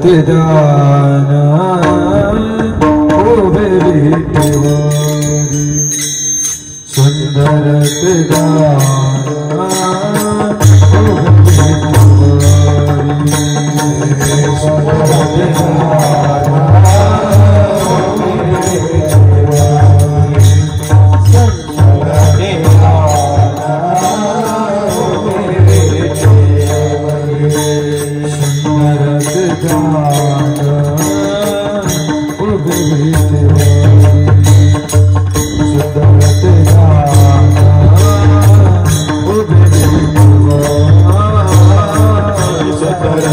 दाना उभे विठ्ठवारी सुंदर दाना उभे विठ्ठवारी सुंदर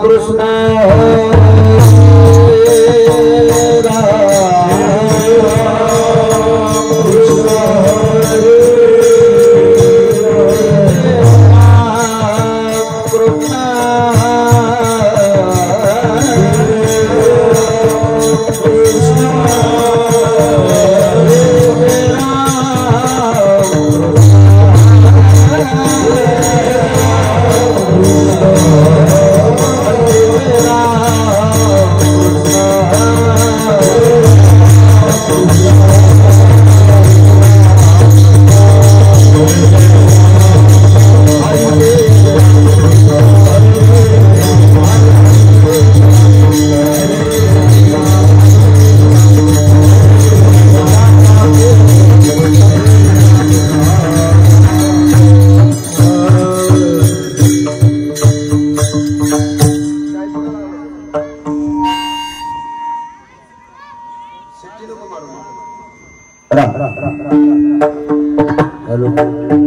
कृष्ण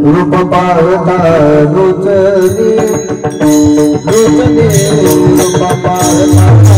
रूप पाहता लोचनी लोचनी रूप पाहता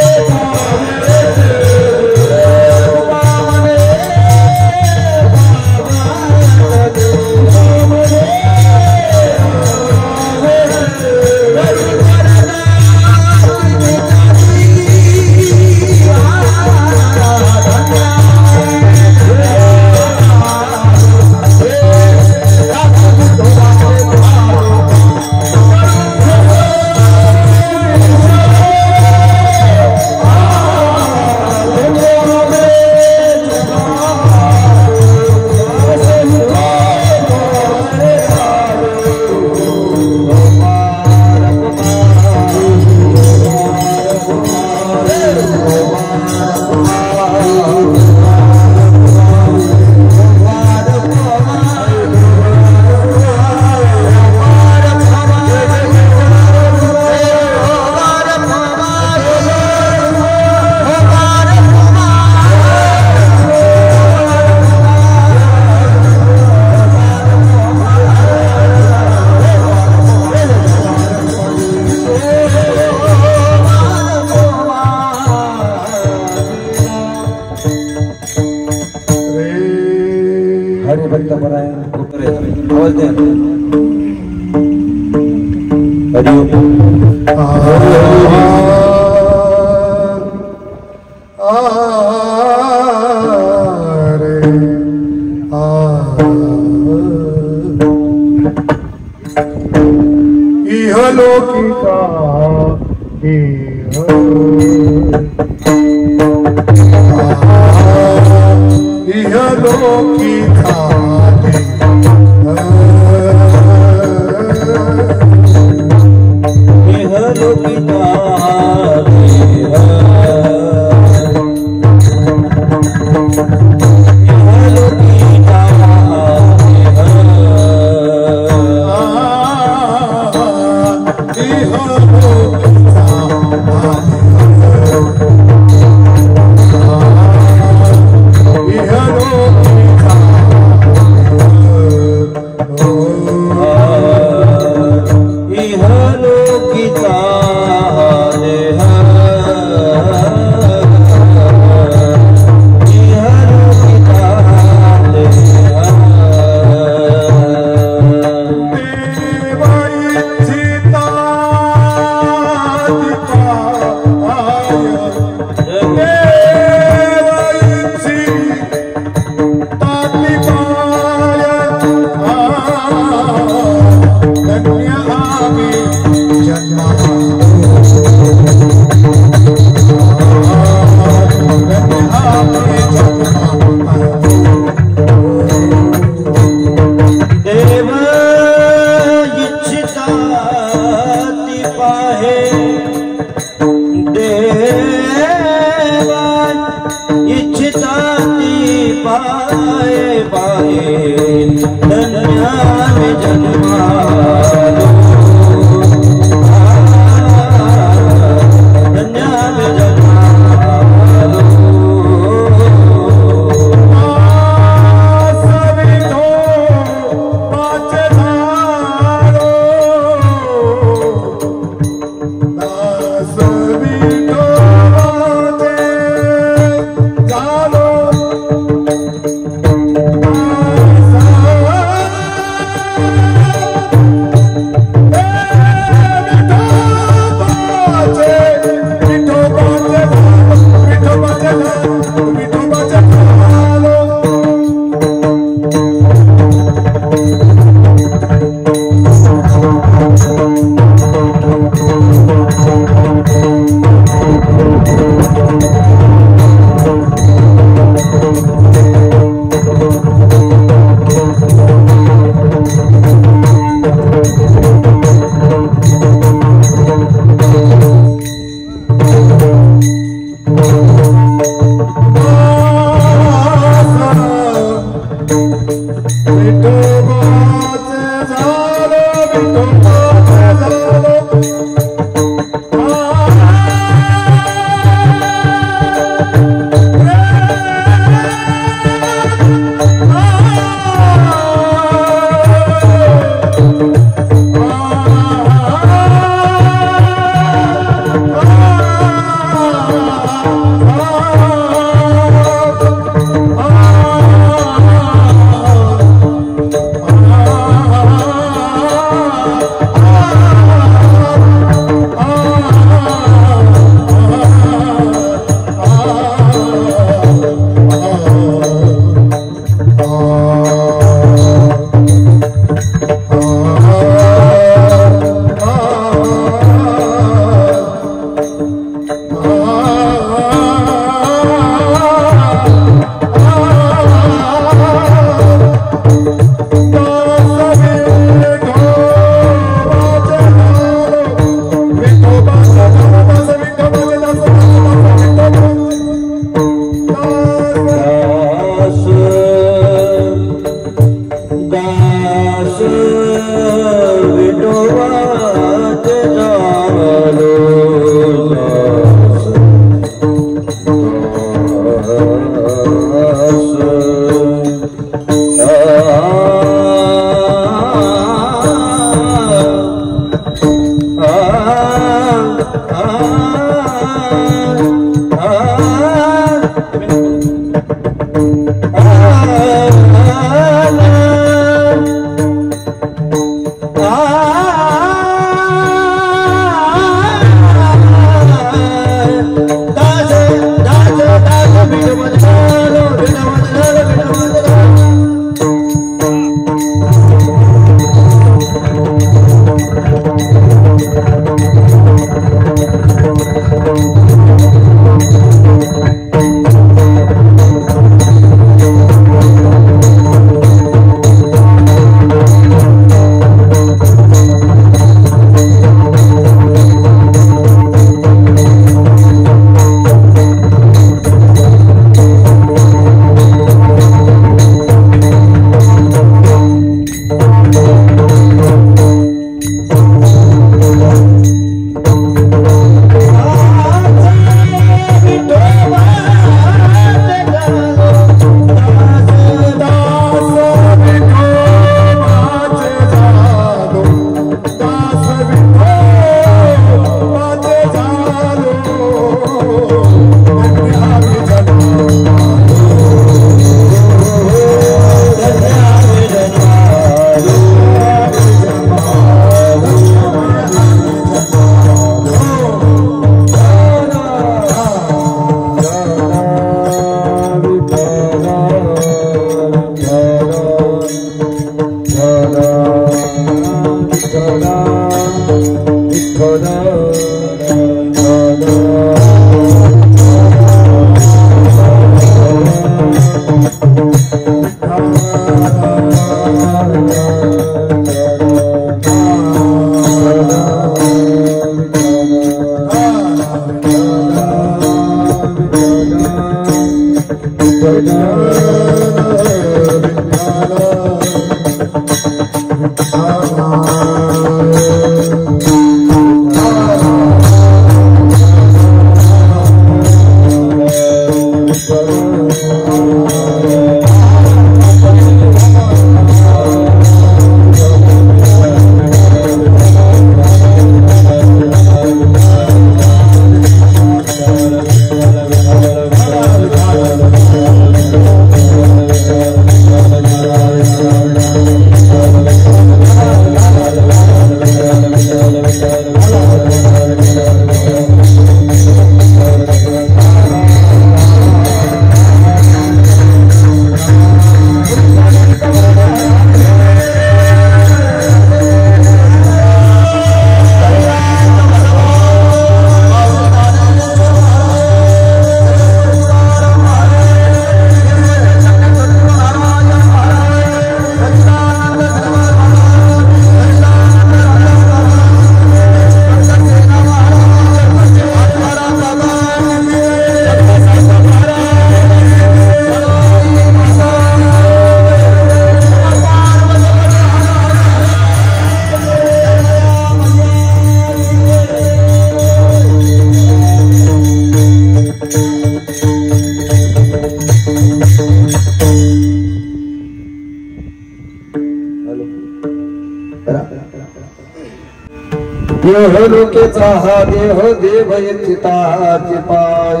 लोकेचा हा देह देव चिताची पाय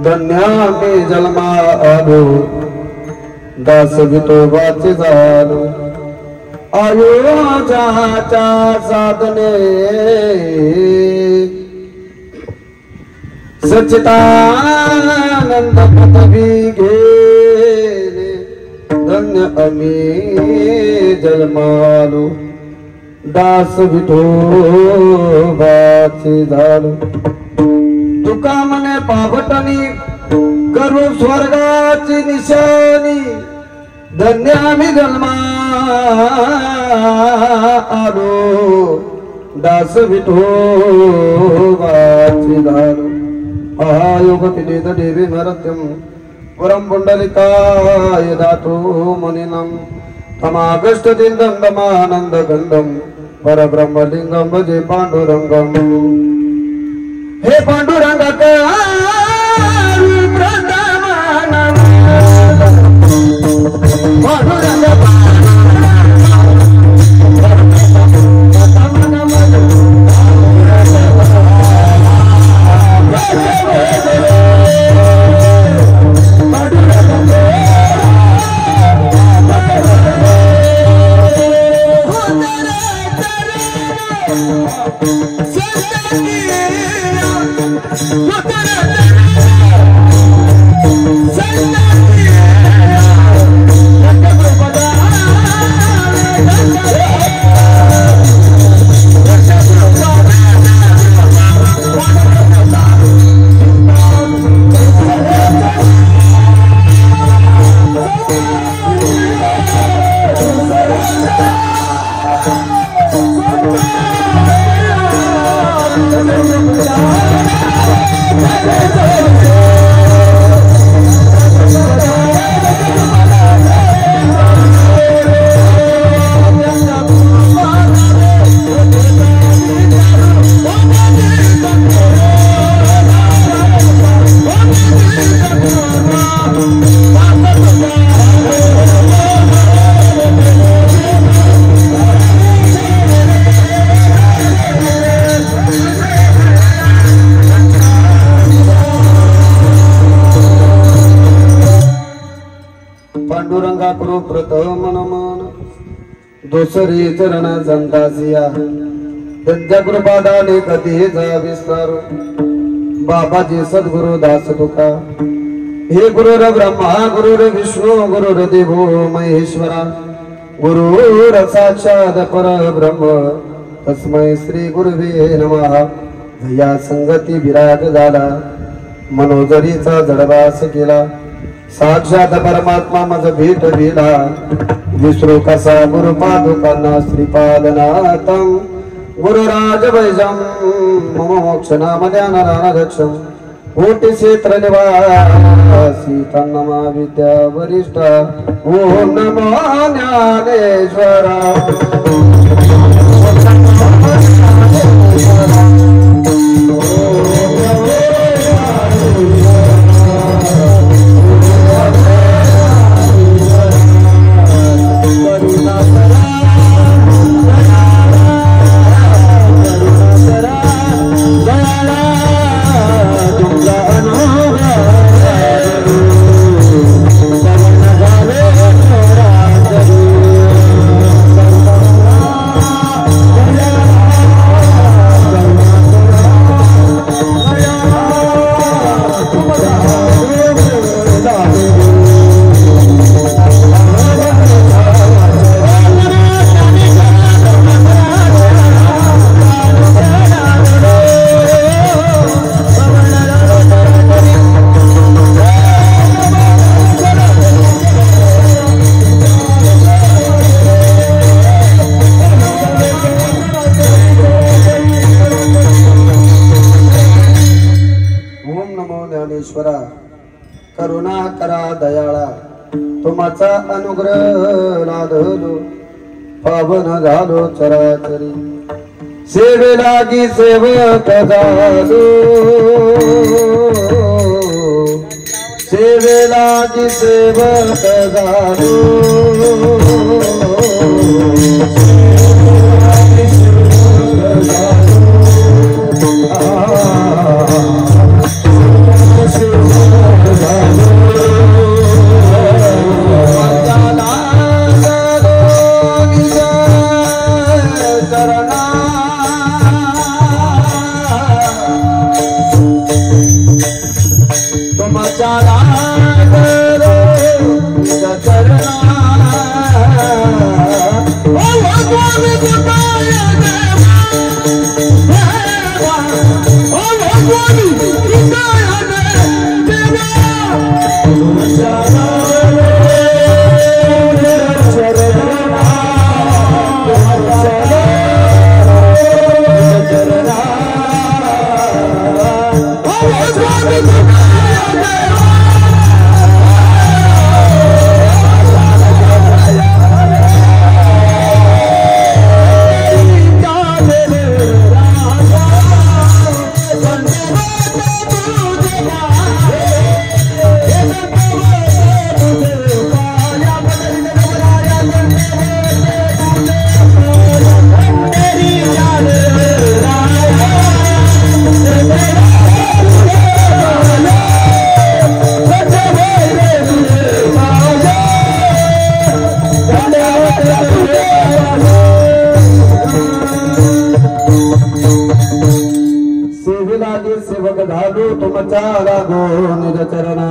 धन्या मी जन्मा आलो दास विठोबाचे झालो आयोजाच्या साधने सच्चिदानंद पदवी घेणे धन्य आम्ही जन्मालो दास विठोबाचे झालो तुका मने पावटणी करू स्वर्गाची निशाणी धन्य आम्ही जन्मालो दास विठोबाचे झालो आयोग पिलित देवी नरत्यम परम पुंडलिकाय दातो मुनिनम तमागष्ट दिंदम दमानंद गंधम परब्रह्मलिंगम भजे पांडुरंगम हे पांडुरंग पांडुरंगा करो प्रथम नमन दोसरी चरण संतासिया त्यांच्या कृपादाने कधी जा विस्तारू बाबाजी सद्गुरु दास तुका हे गुरुर ब्रह्मा गुरुर विष्णू गुरुर देवो महेश्वरा गुरुर साक्षात परब्रह्म तस्मै श्री गुरुवे नमः या संगती विराट झाला मनोजरीचा जडवास केला साक्षात परमात्मा मज भेट दिला विसरू कसा गुरुपादुकांना श्रीपादनाथम गुरुराज वैजम मम मोक्ष नाम ध्यानरानदक्षम कोटि क्षेत्र निवासी तन्नमा विद्या वरिष्ठा ओम नमो ज्ञानेश्वरा करुणा करा दयाळा तुमचा अनुग्रह लादलो पावन झालो चराचरी सेवे लागी सेवक झालो सेवे लागी सेवक झालो सेवक धालो तुमचा लागो निज चरणा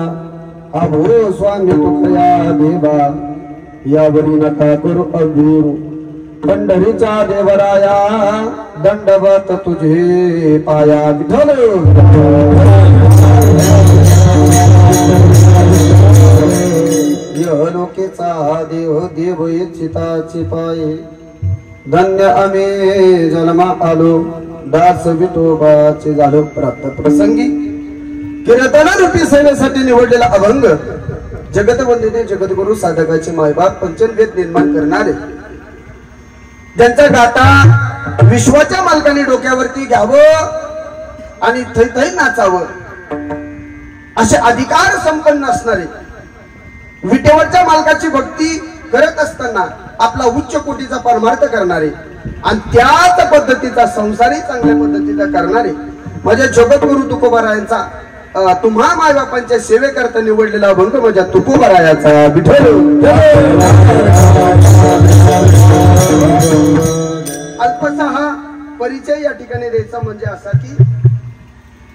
अभो स्वामी तुखया देवा यावरी नका करू अभिरू पंढरीचा देवराया दंडवत तुझे पाया विठ्ठल लोकेचा देव देव इच्छिताची पाये धन्य आम्ही जन्मा आलो दास विठोबाचे झालो प्राप्त प्रसंगी कीर्तन रूपी सेवेसाठी निवडलेला अभंग जगतवंदिने जगद्गुरु साधकाचे मायबाप पंचनवेद निर्माण करणारे ज्यांचा गाता विश्वाच्या मालकाने डोक्यावरती घ्यावं आणि थै थै नाचावं असे अधिकार संपन्न असणारे विटेवरच्या मालकाची भक्ती करत असताना आपला उच्च कोटीचा परमार्थ करणारे आणि त्याच पद्धतीचा संसारी चांगल्या पद्धतीचा करणारे माझ्या जगद्गुरु तुकोबारायांचा तुम्हा मायबापांच्या सेवेकरता निवडलेला अभंग माझ्या तुकोबारायाचा विठ्ठल अल्पसा हा परिचय या ठिकाणी द्यायचा म्हणजे असा की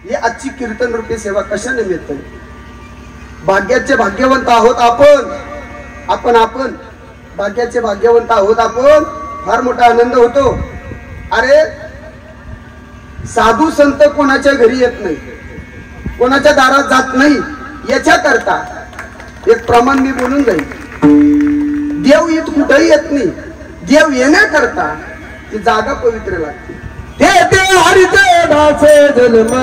ही आजची कीर्तन रूपी सेवा कशाने मिळते भाग्याचे भाग्यवंत आहोत आपण भाग्याचे भाग्यवंत आहोत आपण फार मोठा आनंद होतो अरे साधू संत कोणाच्या घरी येत नाही कोणाच्या दारात जात नाही याच्या करता एक प्रमाण मी बोलून जाईल देव येत कुठेही येत नाही देव येण्याकरता ती जागा पवित्र लागते ते हरितेदाचे जन्म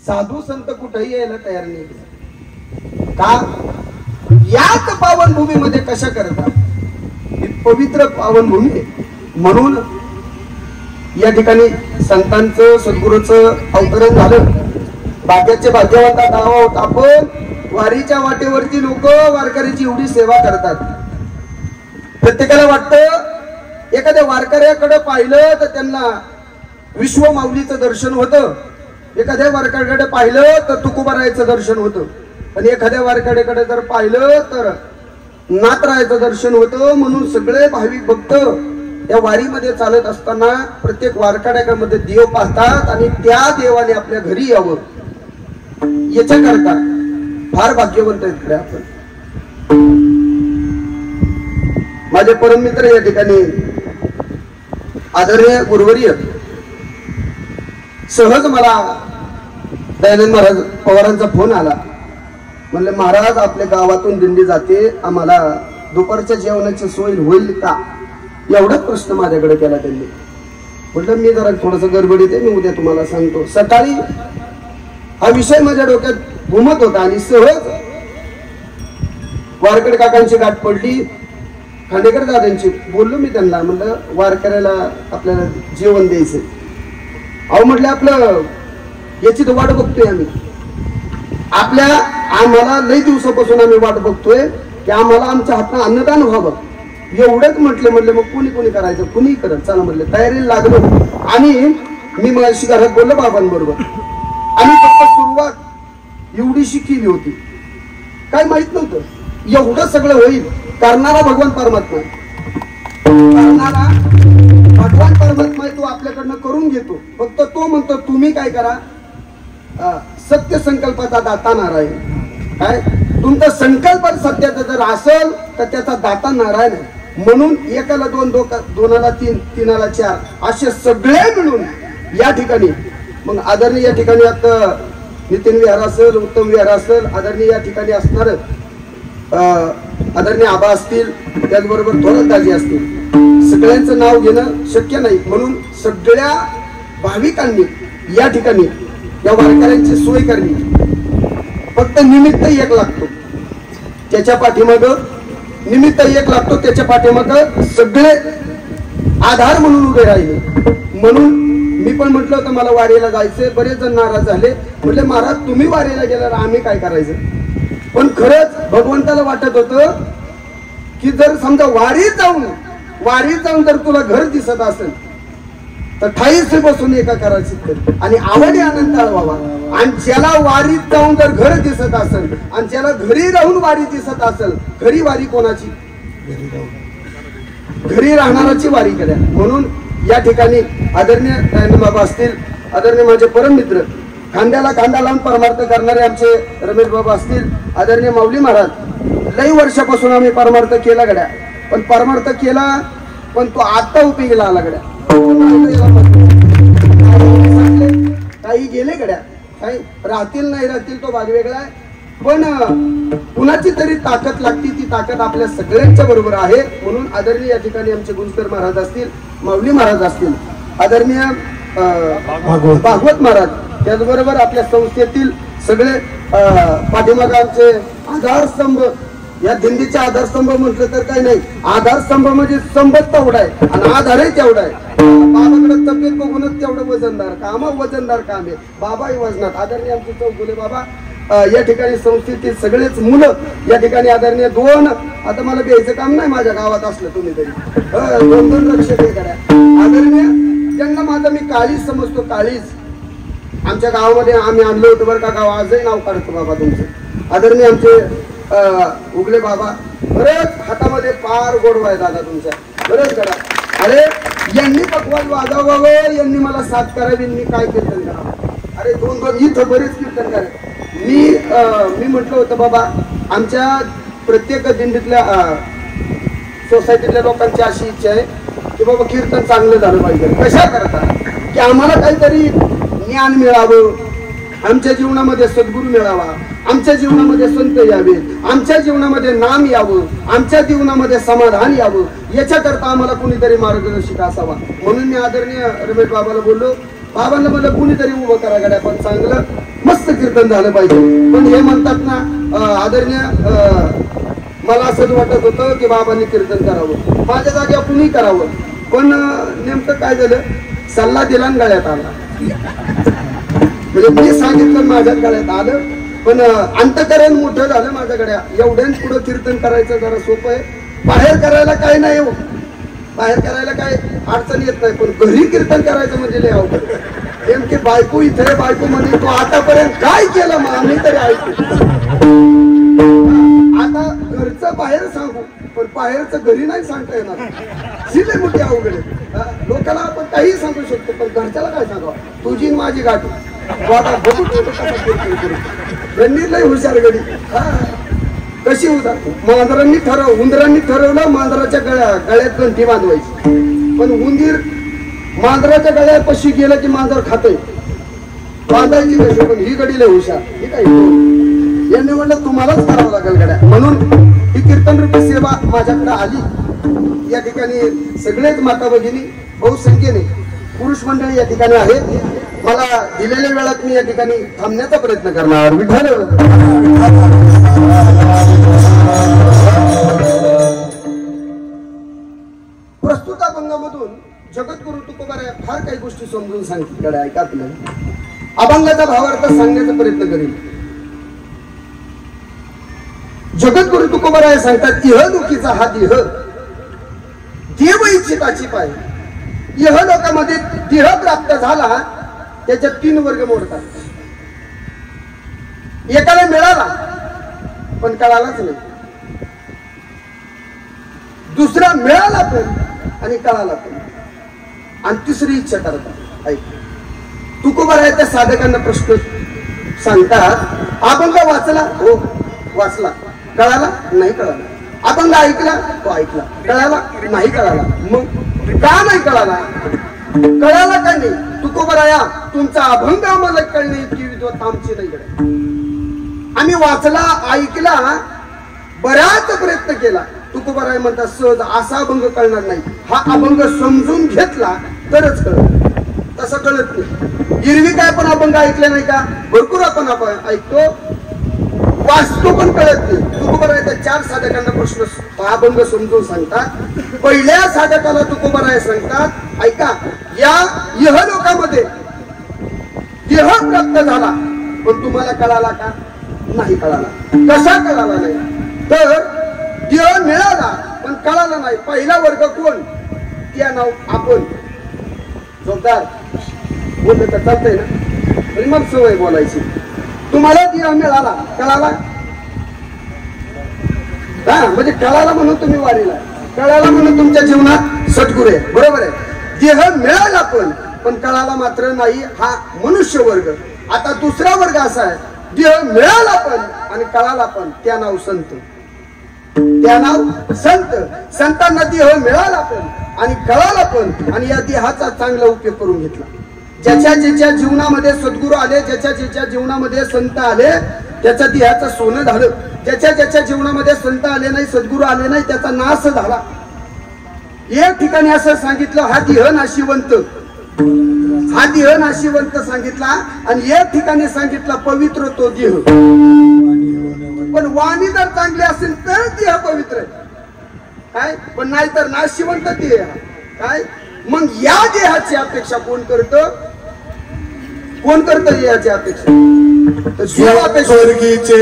साधू संत कुठेही यायला तयार नाही का याच पावनभूमीमध्ये कशा करतात पवित्र पावनभूमी म्हणून या ठिकाणी संतांचं सद्गुरूचं अवतरण झालं भाग्याचे भाग्यवंत नाव आहोत आपण वारीच्या वाटेवरती लोक वारकऱ्याची एवढी सेवा करतात प्रत्येकाला वाटतं एखाद्या वारकऱ्याकडे पाहिलं तर त्यांना विश्वमाऊलीचं दर्शन होतं एखाद्या वारकऱ्याकडे पाहिलं तर तुकोबारायाचं दर्शन होतं आणि एखाद्या वारकऱ्याकडे जर पाहिलं तर नाथरायाचं दर्शन होतं म्हणून सगळे भाविक भक्त या वारीमध्ये चालत असताना प्रत्येक वारकऱ्यामध्ये देव पाहतात आणि त्या देवाने आपल्या घरी यावं याच्या करता फार भाग्यवंत आहेत आपण माझे परममित्र या ठिकाणी आदरणीय गुरुवर्य सहज मला दयानंद महाराज पवारांचा फोन आला म्हणले महाराज आपल्या गावातून दिंडी जाते आम्हाला दुपारच्या जेवणाची सोय होईल का एवढाच प्रश्न माझ्याकडे केला त्यांनी म्हटलं मी जरा थोडस गडबडीत आहे मी उद्या तुम्हाला सांगतो सकाळी हा विषय माझ्या डोक्यात घुमत होता आणि सहज वारकड काकांची गाठ पडली, खांडेकर दादांची. बोललो मी त्यांना, म्हणलं वारकऱ्याला आपल्याला जेवण द्यायचं. अहो म्हटलं आपलं याची तर वाट बघतोय आम्ही, आम्हाला लई दिवसापासून आम्ही वाट बघतोय की आम्हाला आमच्या हातनं अन्नदान व्हावं. एवढंच म्हटलं मग कुणी करायचं, कुणी करत चला म्हटलं. तयारीला लागलो आणि मी माझ्याशी घरात बोललो बाबांबरोबर. आणि फक्त सुरुवात एवढीशी केली होती, काय माहित नव्हतं एवढं सगळं होईल. करणारा भगवान परमात्मा, करणारा भगवान परमात्मा तो आपल्याकडनं करून घेतो. फक्त तो म्हणतो तुम्ही काय करा, सत्य संकल्पाचा दाता नारायण. काय तुमचा संकल्प सत्याचा जर असेल तर त्याचा दाता नारायण आहे. म्हणून एकाला दोन, दोनाला तीन, तीनाला चार असे सगळे मिळून या ठिकाणी मग आदरणीय या ठिकाणी आता नितीन विहार असेल, उत्तम विहार असेल, आदरणीय या ठिकाणी असणार आदरणीय आबा असतील, त्याचबरोबर थोरातदाजी असतील. सगळ्यांचं नाव घेणं शक्य नाही, म्हणून सगळ्या भाविकांनी या ठिकाणी या वारकऱ्यांची सोय करणे. फक्त निमित्त एक लागतो, त्याच्या पाठीमाग निमित्त एक लागतो, त्याच्या पाठीमाग सगळे आधार म्हणून उभे राहिले. म्हणून मी पण म्हटलं होतं मला वारीला जायचंय. बरेच जण नाराज झाले, म्हटले महाराज तुम्ही वारीला गेल्यावर आम्ही काय करायचं. पण खरंच भगवंताला वाटत होतं की जर समजा वारीत जाऊन जर तुला घर दिसत असेल तर ठाईस बसून एका करायचं आणि आवडी आनंद व्हावा. आणि ज्याला वारीत जाऊन जर घर दिसत असेल आणि ज्याला घरी राहून वारी दिसत असेल, घरी वारी कोणाची, घरी राहणाराची वारी करा. म्हणून या ठिकाणी आदरणीय बाबा असतील, आदरणीय माझे परम मित्र, खांद्याला खांदा लावून परमार्थ करणारे आमचे रमेश बाबा असतील, आदरणीय माऊली महाराज. लई वर्षापासून आम्ही परमार्थ केला गड्या, पण परमार्थ केला पण तो आता उपयोगीला आला गड्या. काही गेले गड्या, काही राहतील नाही राहतील तो भाग वेगळा आहे. पण कुणाची तरी ताकद लागती, ती ताकद आपल्या सगळ्यांच्या बरोबर आहे. म्हणून आदरणीय या ठिकाणी आमचे गुंजकर महाराज असतील, माऊली महाराज असतील, आदरणीय भागवत महाराज, त्याचबरोबर आपल्या संस्थेतील सगळे पाठीमाग आमचे आधारस्तंभ. या दिंडीचा आधारस्तंभ म्हटलं तर काही नाही, आधारस्तंभ म्हणजे स्तंभच तेवढा आहे आणि आधारही तेवढा आहे. बाबाकडे तब्येत बघूनच तेवढं वजनदार काम, वजनदार काम आहे. बाबाही वजनात. आदरणीय आमचे चौगुले बाबा, या ठिकाणी संस्थेतील सगळेच मुलं या ठिकाणी आदरणीय दोन, आता मला द्यायचं काम नाही माझ्या गावात असलं तुम्ही तरी, दोन रक्षक करा. आदरणीय ज्यांना माझं मी काळीज समजतो, काळीज. आमच्या गावामध्ये आम्ही आणलं होतं बरं का गाव, आजही नाव काढतो बाबा तुमचं. आदरणीय आमचे उगले बाबा, बरेच हातामध्ये फार गोडवा आहे दादा तुमच्या, बरेच करा. अरे यांनी पकवान वाजवावं, यांनी मला साथ करावी, मी काय कीर्तन करावं. अरे दोन इथं बरेच कीर्तन करा. मी म्हटलं होतं बाबा आमच्या प्रत्येक दिंडीतल्या सोसायटीतल्या लोकांची अशी इच्छा आहे की बाबा कीर्तन चांगलं झालं पाहिजे. कशा करता की आम्हाला काहीतरी ज्ञान मिळावं, आमच्या जीवनामध्ये सद्गुरू मिळावा, आमच्या जीवनामध्ये संत यावे, आमच्या जीवनामध्ये नाम यावं, आमच्या जीवनामध्ये समाधान यावं, याच्याकरता आम्हाला कुणीतरी मार्गदर्शक असावा. म्हणून मी आदरणीय रमेश बाबाला बोललो, बाबांना मला कुणीतरी उभं करा गड्या, पण चांगलं मस्त कीर्तन झालं पाहिजे. पण हे म्हणतात ना आदरणीय, मला असंच वाटत होतं की बाबांनी कीर्तन करावं, माझ्या जाग्या कुणी करावं. पण नेमकं काय झालं, सल्ला दिला आणि गळ्यात आला. म्हणजे मी सांगितलं माझ्यात गळ्यात आलं, पण अंतकरण मोठं झालं माझ्या गड्या. एवढ्याच पुढं कीर्तन करायचं जरा सोपं आहे, बाहेर करायला काय नाही हो, बाहेर करायला काय अडचण येत नाही, पण घरी कीर्तन करायचं म्हणजे लय अवघड. नेमकी बायको इथे, बायको म्हणजे तो आतापर्यंत काय केलं मग आम्ही तरी ऐकू. आता घरचं बाहेर सांगू, पण बाहेरचं घरी नाही सांगता येणार, शिले मोठी अवघड आहे. लोकांना आपण काही सांगू शकतो, पण घरच्याला काय सांगावं. तुझी माझी गाठ यांनी लय हुशार गडी. कशी मांजरांनी उंदरांनी ठरवलं मांजराच्या गळ्यात गंठी बांधवायची, पण उंदीर मांजराच्या गळ्यापाशी गेलं की मांजर खातय, बांधायची कशी. पण ही गडी लय हुशार. ही काय यांनी म्हणलं तुम्हालाच करावं लागेल गड्या. म्हणून ही कीर्तन रूपी सेवा माझ्याकडे आली. या ठिकाणी सगळेच माता भगिनी बहुसंख्येने पुरुष मंडळी या ठिकाणी आहेत. मला दिलेल्या वेळात मी या ठिकाणी थांबण्याचा प्रयत्न करणार. विठ्ठल प्रस्तुत अभंगामधून जगद्गुरु तुकोबाराय फार काही गोष्टी समजून सांगितलेल्या ऐका आपल्याला. अभंगाचा भावार्थ सांगण्याचा प्रयत्न करेल. जगद्गुरु तुकोबाराय सांगतात इह दुखीचा हा देह देव इच्छिताची पाय. इह लोकांमध्ये देह प्राप्त झाला त्याच्यात 3 वर्ग मोडतात. एकाला मिळाला पण कळालाच नाही, दुसरा मिळाला पण आणि कळाला पण, आणि तिसरी इच्छा करतात. ऐक तुकोबाराय त्या साधकांना प्रश्न सांगतात अभंग वाचला हो वाचला, कळाला नाही कळाला. अभंग ऐकला तो ऐकला, कळाला नाही कळाला. मग का नाही कळाला? कळाला का नाही? तुकोबाराया तुमचा अभंग आम्हाला कळणे इतकी विद्वत आमची नाही कडे. आम्ही वाचला ऐकला बराच प्रयत्न केला. तुकोबाराय म्हणतात सहज असा अभंग कळणार नाही, हा अभंग समजून घेतला तरच कळत, तसं कळत नाही. एरवी काय पण अभंग ऐकले नाही का? भरपूर आपण ऐकतो वाचतो पण कळत नाही. तुकोबाराय त्या 4 साधकांना प्रश्न अभंग समजून सांगतात. पहिल्या साधकाला तुकोबाराय सांगतात ऐका या यह लोकांमध्ये देह प्राप्त झाला पण तुम्हाला कळाला का? नाही कळाला. कसा कळाला नाही? तर देह मिळाला पण कळाला नाही. पहिला वर्ग कोण? त्या नाव आपण. जोरदार बोलत तर चालतंय ना, तरी मग सवय बोलायची. तुम्हाला देह मिळाला कळाला, हा म्हणजे कळाला म्हणून तुम्ही वारीला, कळाला म्हणून तुमच्या जीवनात सद्गुरू आहे. बरोबर आहे. देह मिळाला पण कळाला मात्र नाही, हा मनुष्य वर्ग. आता दुसरा वर्ग असा आहे देह मिळाला पण आणि कळाला पण, त्या नाव संत. त्या नाव संत. संतांना देह मिळाला पण आणि कळाला पण आणि या देहाचा चांगला उपयोग करून घेतला. ज्याच्या ज्याच्या जीवनामध्ये सद्गुरू आले, ज्याच्या ज्याच्या जीवनामध्ये संत आले त्याच्या देहाचं सोनं झालं. ज्याच्या ज्याच्या जीवनामध्ये संत आले नाही, सद्गुरू आले नाही, त्याचा नाश झाला. एक ठिकाणी असं सांगितलं हा देह नाशिवंत, हा देह नाशिवंत सांगितला, आणि एक ठिकाणी सांगितला पवित्र तो देह. पण वाणी जर चांगली असेल तर देह पवित्र आहे काय, पण नाही तर नाशिवंत देह काय. मग या देहाची अपेक्षा कोण करतं? कोण करतं याची अपेक्षा? स्वर्गीचे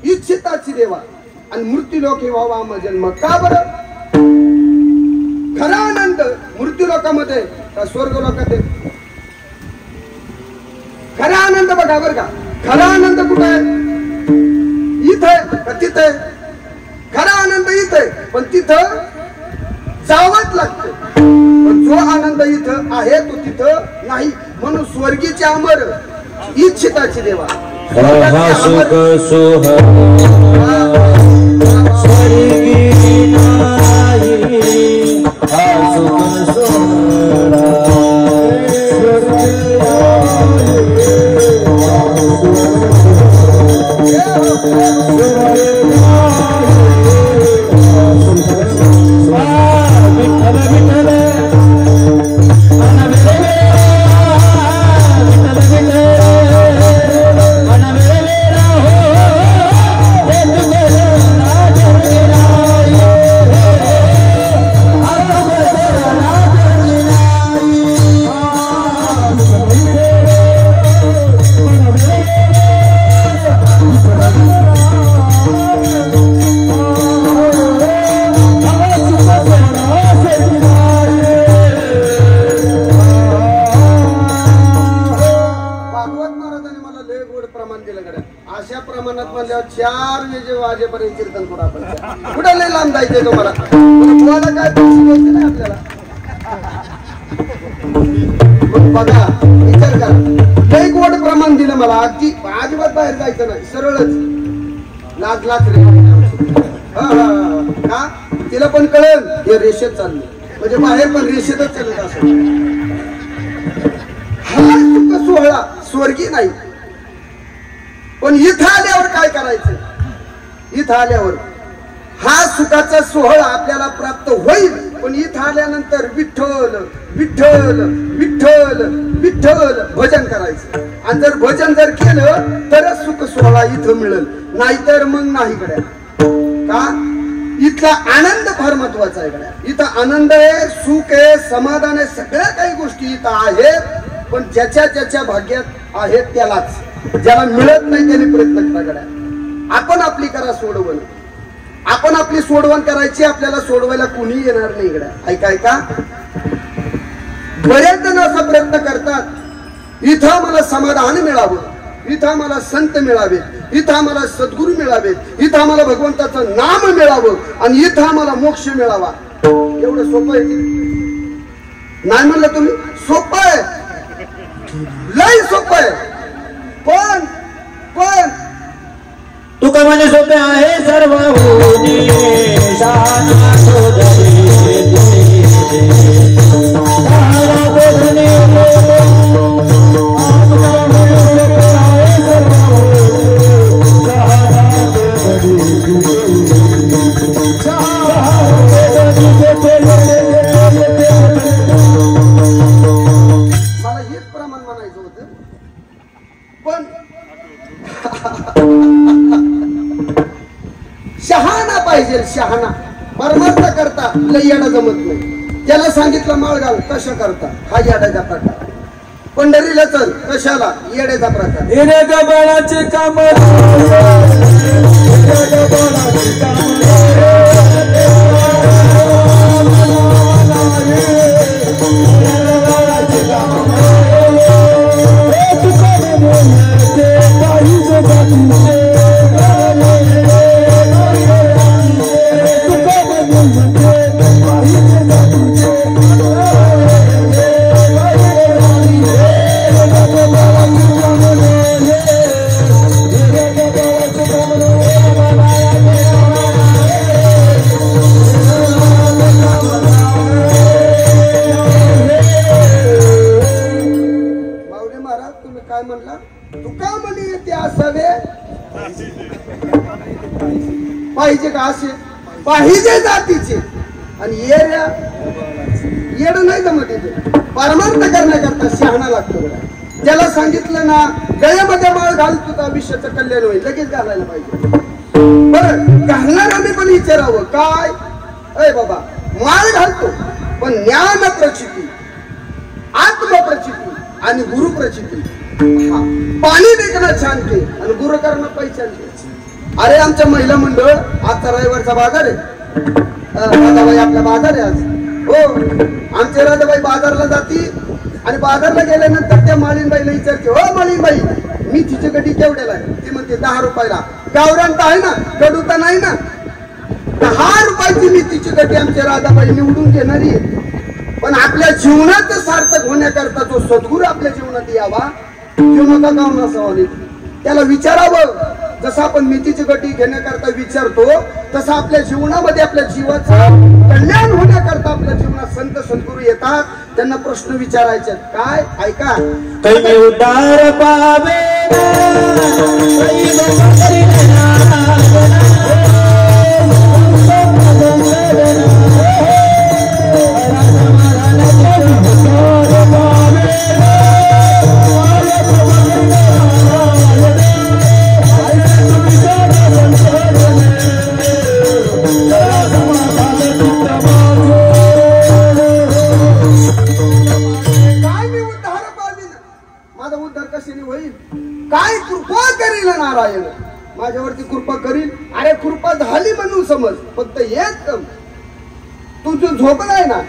इच्छिताची देवा आणि मृत्यूलोक हे व्हावा जन्म. का बरं? खरा आनंद मृत्यू लोकामध्ये का स्वर्ग लोकात? खरा आनंद बघा बरं का. खरा आनंद कुठे आहे? इथे का तिथे? खरा आनंद इथे पण तिथं जावंच लागतं. पण जो आनंद इथं आहे तो तिथं नाही. म्हणून स्वर्गीचे अमर इच्छिताची देवा सुख सोह स्वर्गी नाही हा सुख सोहळा प्रमाण दिलं गड्या. अशा प्रमाणात म्हणल्यावर 4 वाजेपर्यंत कीर्तन करू आपण. कुठे लय लांब जायचंय तुम्हाला? तुम्हाला काय पैसे द्यायचे नाही आपल्याला. बघा विचार करा, लय गोड प्रमाण दिलं मला. अगदी अजिबात बाहेर जायचं नाही, सरळच लाज लाच रे. का तिला पण कळेल हे रेषेत चाललं, म्हणजे बाहेर पण रेषेतच चालत असं. हा सुख सोहळा स्वर्गी नाही, पण इथं आल्यावर काय करायचं? इथं आल्यावर हा सुखाचा सोहळा आपल्याला प्राप्त होईल, पण इथं आल्यानंतर विठ्ठल विठ्ठल विठ्ठल विठ्ठल भजन करायचं. आणि जर भजन जर केलं तरच सुख सोहळा इथं मिळेल, नाहीतर मग नाही गड्या. का? इथला आनंद फार महत्वाचा आहे गड्या. इथं आनंद आहे, सुख आहे, समाधान आहे, सगळ्या काही गोष्टी इथं आहेत. पण ज्याच्या ज्याच्या भाग्यात आहेत त्यालाच, ज्याला मिळत नाही त्याने प्रयत्न करा गड्या. आपण आपली करा सोडवण, आपण आपली सोडवण करायची. आपल्याला सोडवायला कुणी येणार नाही गड्या. ऐका बरेच जण असा प्रयत्न करतात, इथं मला समाधान मिळावं, इथं मला संत मिळावे, इथं मला सद्गुरू मिळावे, इथं मला भगवंताचं नाम मिळावं, आणि इथं मला मोक्ष मिळावा. एवढं सोपं आहे? नाही म्हणलं तुम्ही? सोपं आहे, लय सोपं आहे. पण तुका म्हणे सोपे आहे सर्व होनी शाना सोदरी मला हेच प्रमाण म्हणायचं होतं. पण शहाणा पाहिजे, शहाणा. परमार्थ करता लय येडा जमत नाही. त्याला सांगितलं माळ घाल, कशा करता? हा येड्याचा प्रकार. पंढरीला चल, कशाला? येड्याचा प्रकार. येणे गबाळाचे काम पाहिजे का? असे पाहिजे जातीचे. आणि येड नाही जमत. परमार्थ करण्याकरता शहाणा लागतो. ज्याला सांगितलं ना गळ्यामध्ये माळ घाल, तुझं आयुष्याचं कल्याण होईल, लगेच घालायला पाहिजे. बरं, घालणाऱ्याने पण विचारावं, काय अय बाबा माळ घालतो, पण ज्ञान प्रचिती, आत्मप्रचिती आणि गुरु प्रचिती. पाणी देखणं छान के आणि गुरु करणं पैशान के. अरे आमच्या महिला मंडळ, आजचा रविवारचा बाजार आहे. राधाबाई आपला बाजार आहे आज. हो, आमचे राधाबाई बाजारला जाती आणि बाजारला गेल्यानंतर त्या माळीनबाईला विचारते, हो माळीनबाई मी तिची गडी केवढ्याला आहे? ती म्हणते 10 रुपयाला. गावरान तर आहे ना, कडू तर नाही ना. 10 रुपयाची मी तिची गडी आमच्या राधाबाई निवडून घेणारी आहे. पण आपल्या जीवनाचं सार्थक होण्याकरता जो सद्गुरू आपल्या जीवनात यावा, जीवनाचा गाव नसावा. त्याला विचारावं. जसं आपण मेथीची गड्डी घेण्याकरता विचारतो, तसं आपल्या जीवनामध्ये आपल्या जीवाचं कल्याण होण्याकरता आपल्या जीवनात संत सद्गुरू येतात. त्यांना प्रश्न विचारायचे. काय? ऐका. काही उद्धार पावे काय कृपा करील नारायण, माझ्यावरती कृपा करील. अरे कृपा झाली म्हणून समज. फक्त एक तू जो झोपलाय ना,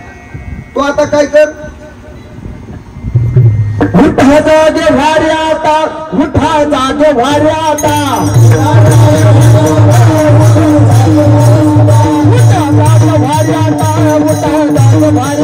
तो आता काय कर, उठा जागे भारी आता उठा जागे भारी आता उठा जागे भारी आता उठा जागे भारी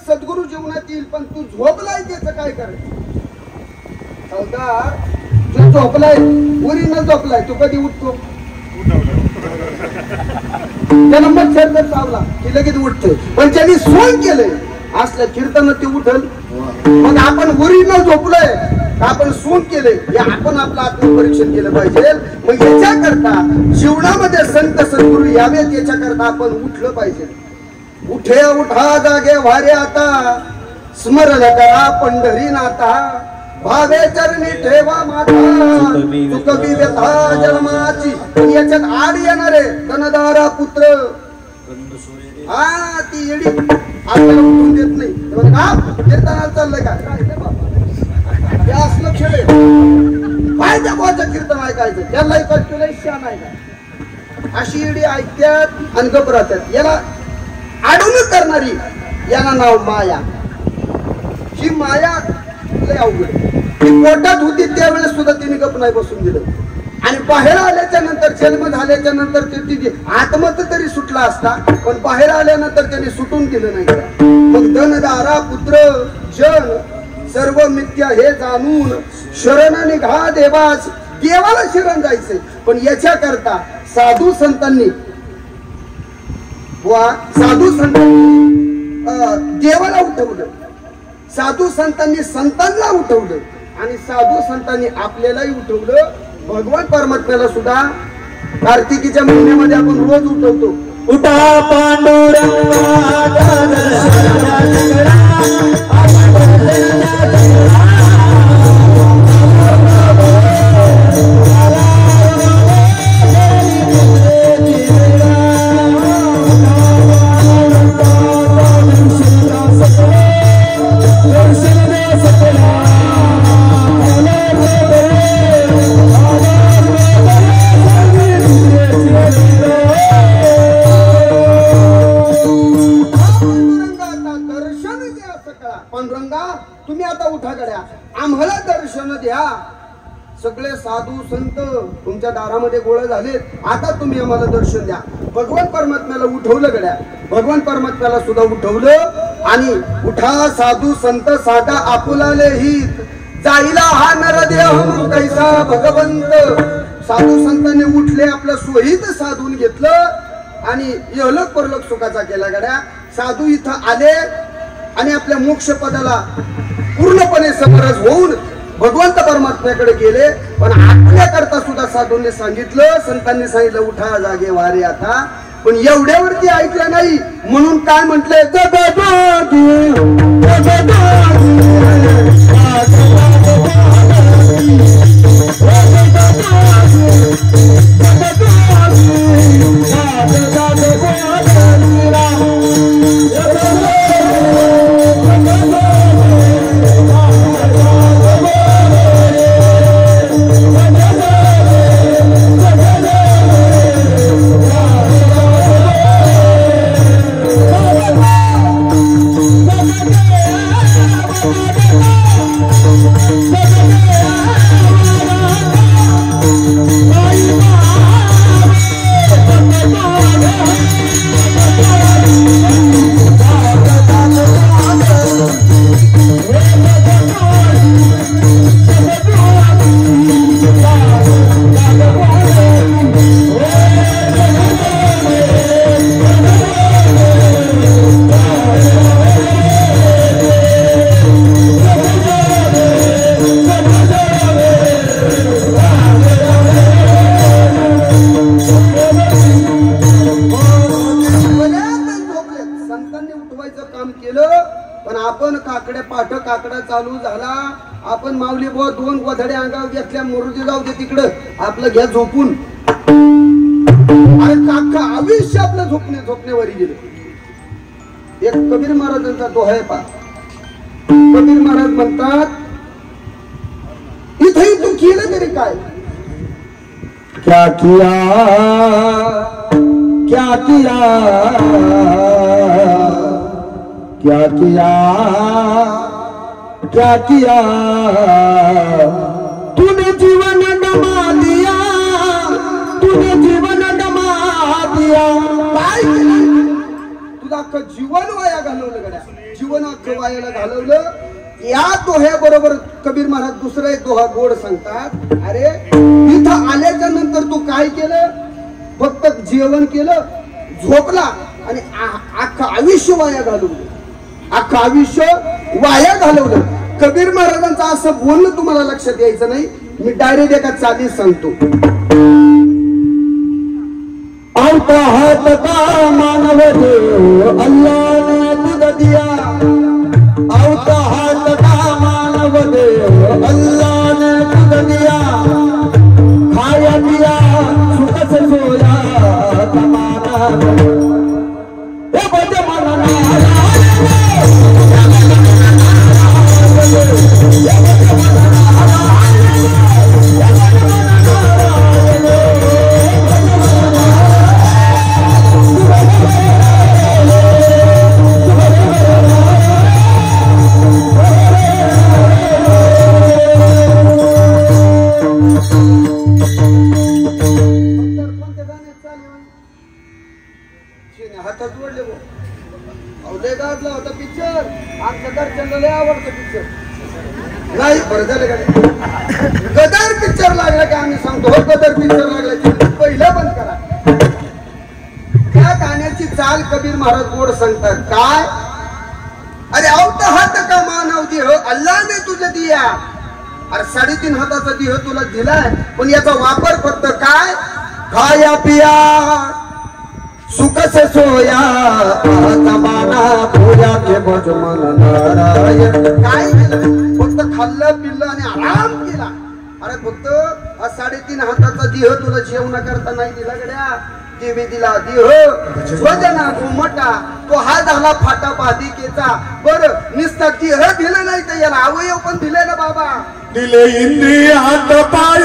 सद्गुरु जीवनात येईल, पण तू झोपलाय त्याचं काय करायचं? सरदार तू झोपलाय, उरीनं झोपलाय, तू कधी उठतो? त्याला मच्छर जर चावला की लगेच उठतोय, पण ज्यांनी सोंग केलंय असल्या कीर्तन ते उठल. मग आपण उरीनं झोपलोय, आपण सोंग केलंय, हे आपण आपलं आत्मपरीक्षण केलं पाहिजे. मग याच्याकरता जीवनामध्ये संत सद्गुरु यावेत, याच्याकरता आपण उठलं पाहिजे. उठे उठा जागे वारे आता, स्मरण करा पंढरीनाथा, भावे चरणी ठेवा माता, चुकवी व्यथा जन्माची. याच्यात आड येणारे धनदारा पुत्र, हा ती येडी आपल्याला उठून देत नाही. कीर्तनाला चाललंय काय असलं खेळ काय त्या भावाचं कीर्तन ऐकायचं, त्याला ऐकायचं शान आहे का? अशी येडी ऐकत्यात आणि गप राहतात. याला आडून करणारी याला नाव माया. ही माया लय अवघड. ती पोटात होती त्यावेळेस सुद्धा तिने गप नाही बसून दिलं, आणि बाहेर आल्याच्या नंतर जन्म झाल्याच्या नंतर तिथे आत्मत तरी सुटला असता, पण बाहेर आल्यानंतर त्यांनी सुटून दिलं नाही. मग धनदारा पुत्र जन सर्व मिथ्या हे जाणून शरण निघा देवास. देवाला शरण जायचंय, पण याच्या करता साधू संतांनी देवाला उठवलं, साधू संतांनी संतांना उठवलं, आणि साधू संतांनी आपल्यालाही उठवलं. भगवान परमात्म्याला सुद्धा कार्तिकीच्या महिन्यामध्ये आपण रोज उठवतो. उठा पांडुरंगा तुम्ही आता उठा गड्या, आम्हाला दर्शन द्या. सगळे साधू संत तुमच्या दारामध्ये गोळा झालेत, आता तुम्ही आम्हाला दर्शन द्या. भगवान परमात्म्याला उठवलं गड्या, भगवान परमात्म्याला सुद्धा उठवलं. आणि उठा साधू संत साधा आपुलाले हित, जाईला हा नरदेह म्हणून कैसा भगवंत. साधू संतांनी उठले, आपलं सोहित साधून घेतलं आणि यहलोक परलोक सुखाचा केला गड्या. साधू इथं आले आणि आपल्या मोक्ष पदाला पूर्णपणे समरस होऊन भगवंत परमात्म्याकडे गेले. पण आपल्याकरता सुद्धा साधूंनी सांगितलं, संतांनी सांगितलं उठा जागे वारे आता. पण एवढ्यावरती ऐकलं नाही, म्हणून काय म्हटलंय, Bye. चालू झाला. आपण माऊली बुवा 2 गोधडे अंगावर घेतल्या, मोरुजी जाऊ दे तिकडं, आपलं घ्या झोपून. अरे अख्खं आयुष्य आपलं झोपण्यावरी गेलं. एक कबीर महाराजांचा दोहा आहे पा. कबीर महाराज म्हणतात, इथेही तू केलं तरी काय, क्या किया क्या किया क्या किया क्या किया, तूने जीवन गमा दिया, तूने जीवन गमा दिया. काय केलं? तुझं अख्खं जीवन वाया घालवलं गड्या, जीवन अख्खं वायाला घालवलं. या दोह्याबरोबर कबीर महाराज दुसरा एक दोहा गोड सांगतात. अरे इथं आल्याच्या नंतर तू काय केलं? फक्त जेवण केलं, झोपला आणि अख्खं आयुष्य वाया घालवलं. अख्खं आयुष्य वाया घालवलं. कबीर महाराजांचं असं बोलणं तुम्हाला लक्षात यायचं नाही. मी डायरेक्ट एका चालीत सांगतो. औता हाथ का मानव देव अल्लाह ने तुझ दिया, औता हाथ का मानव देव अल्लाह ने तुझ दिया, खाया पिया सुख से सोया तमाना ए बजे मरना हातात जोडले अवले गाजला होता पिक्चर. आमच्या घरच्यांना लय आवडतं पिक्चर. नाही बरं झालं का? गदर पिक्चर लागला की आम्ही सांगतो हो गदर पिक्चर लागला, पहिलं बंद करा. त्या गाण्याची चाल कबीर महाराज गोड सांगतात. काय? अरे औता हात का मानव देह अल्लाह ने तुझे दिया. अरे 3.5 हाताचा देह तुला दिलाय, पण याचा वापर फक्त काय? खाया पिया सुख से सोया तमाना पूजा के बजमन नारायण. काय केलं? फक्त खाल्लं पिल्लं आणि आराम केला. अरे फक्त 3.5 हाताचा देह तुला जेवण करता नाही दिला गड्या. देवी दिला देह स्वजना घुमटा, तो हा झाला फाटा पादिकेचा. बरं निस्ता देह दिलं नाही तर याला अवयव पण दिले ना बाबा. दिले इंद्रिय हात पाय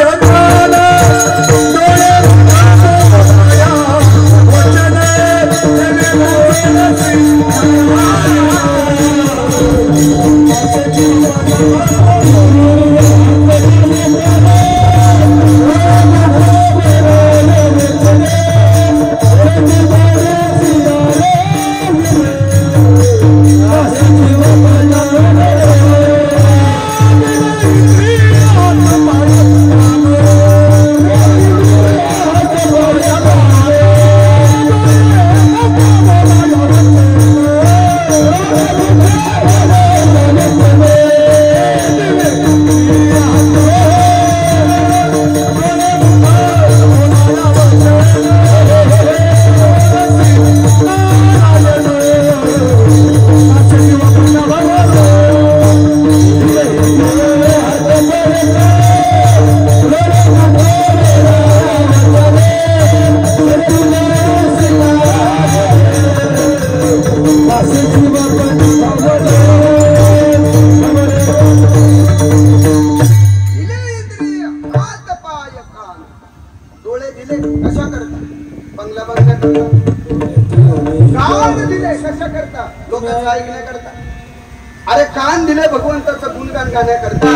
अरे कान दिले भगवंताचं गुणगान गाण्याकरता,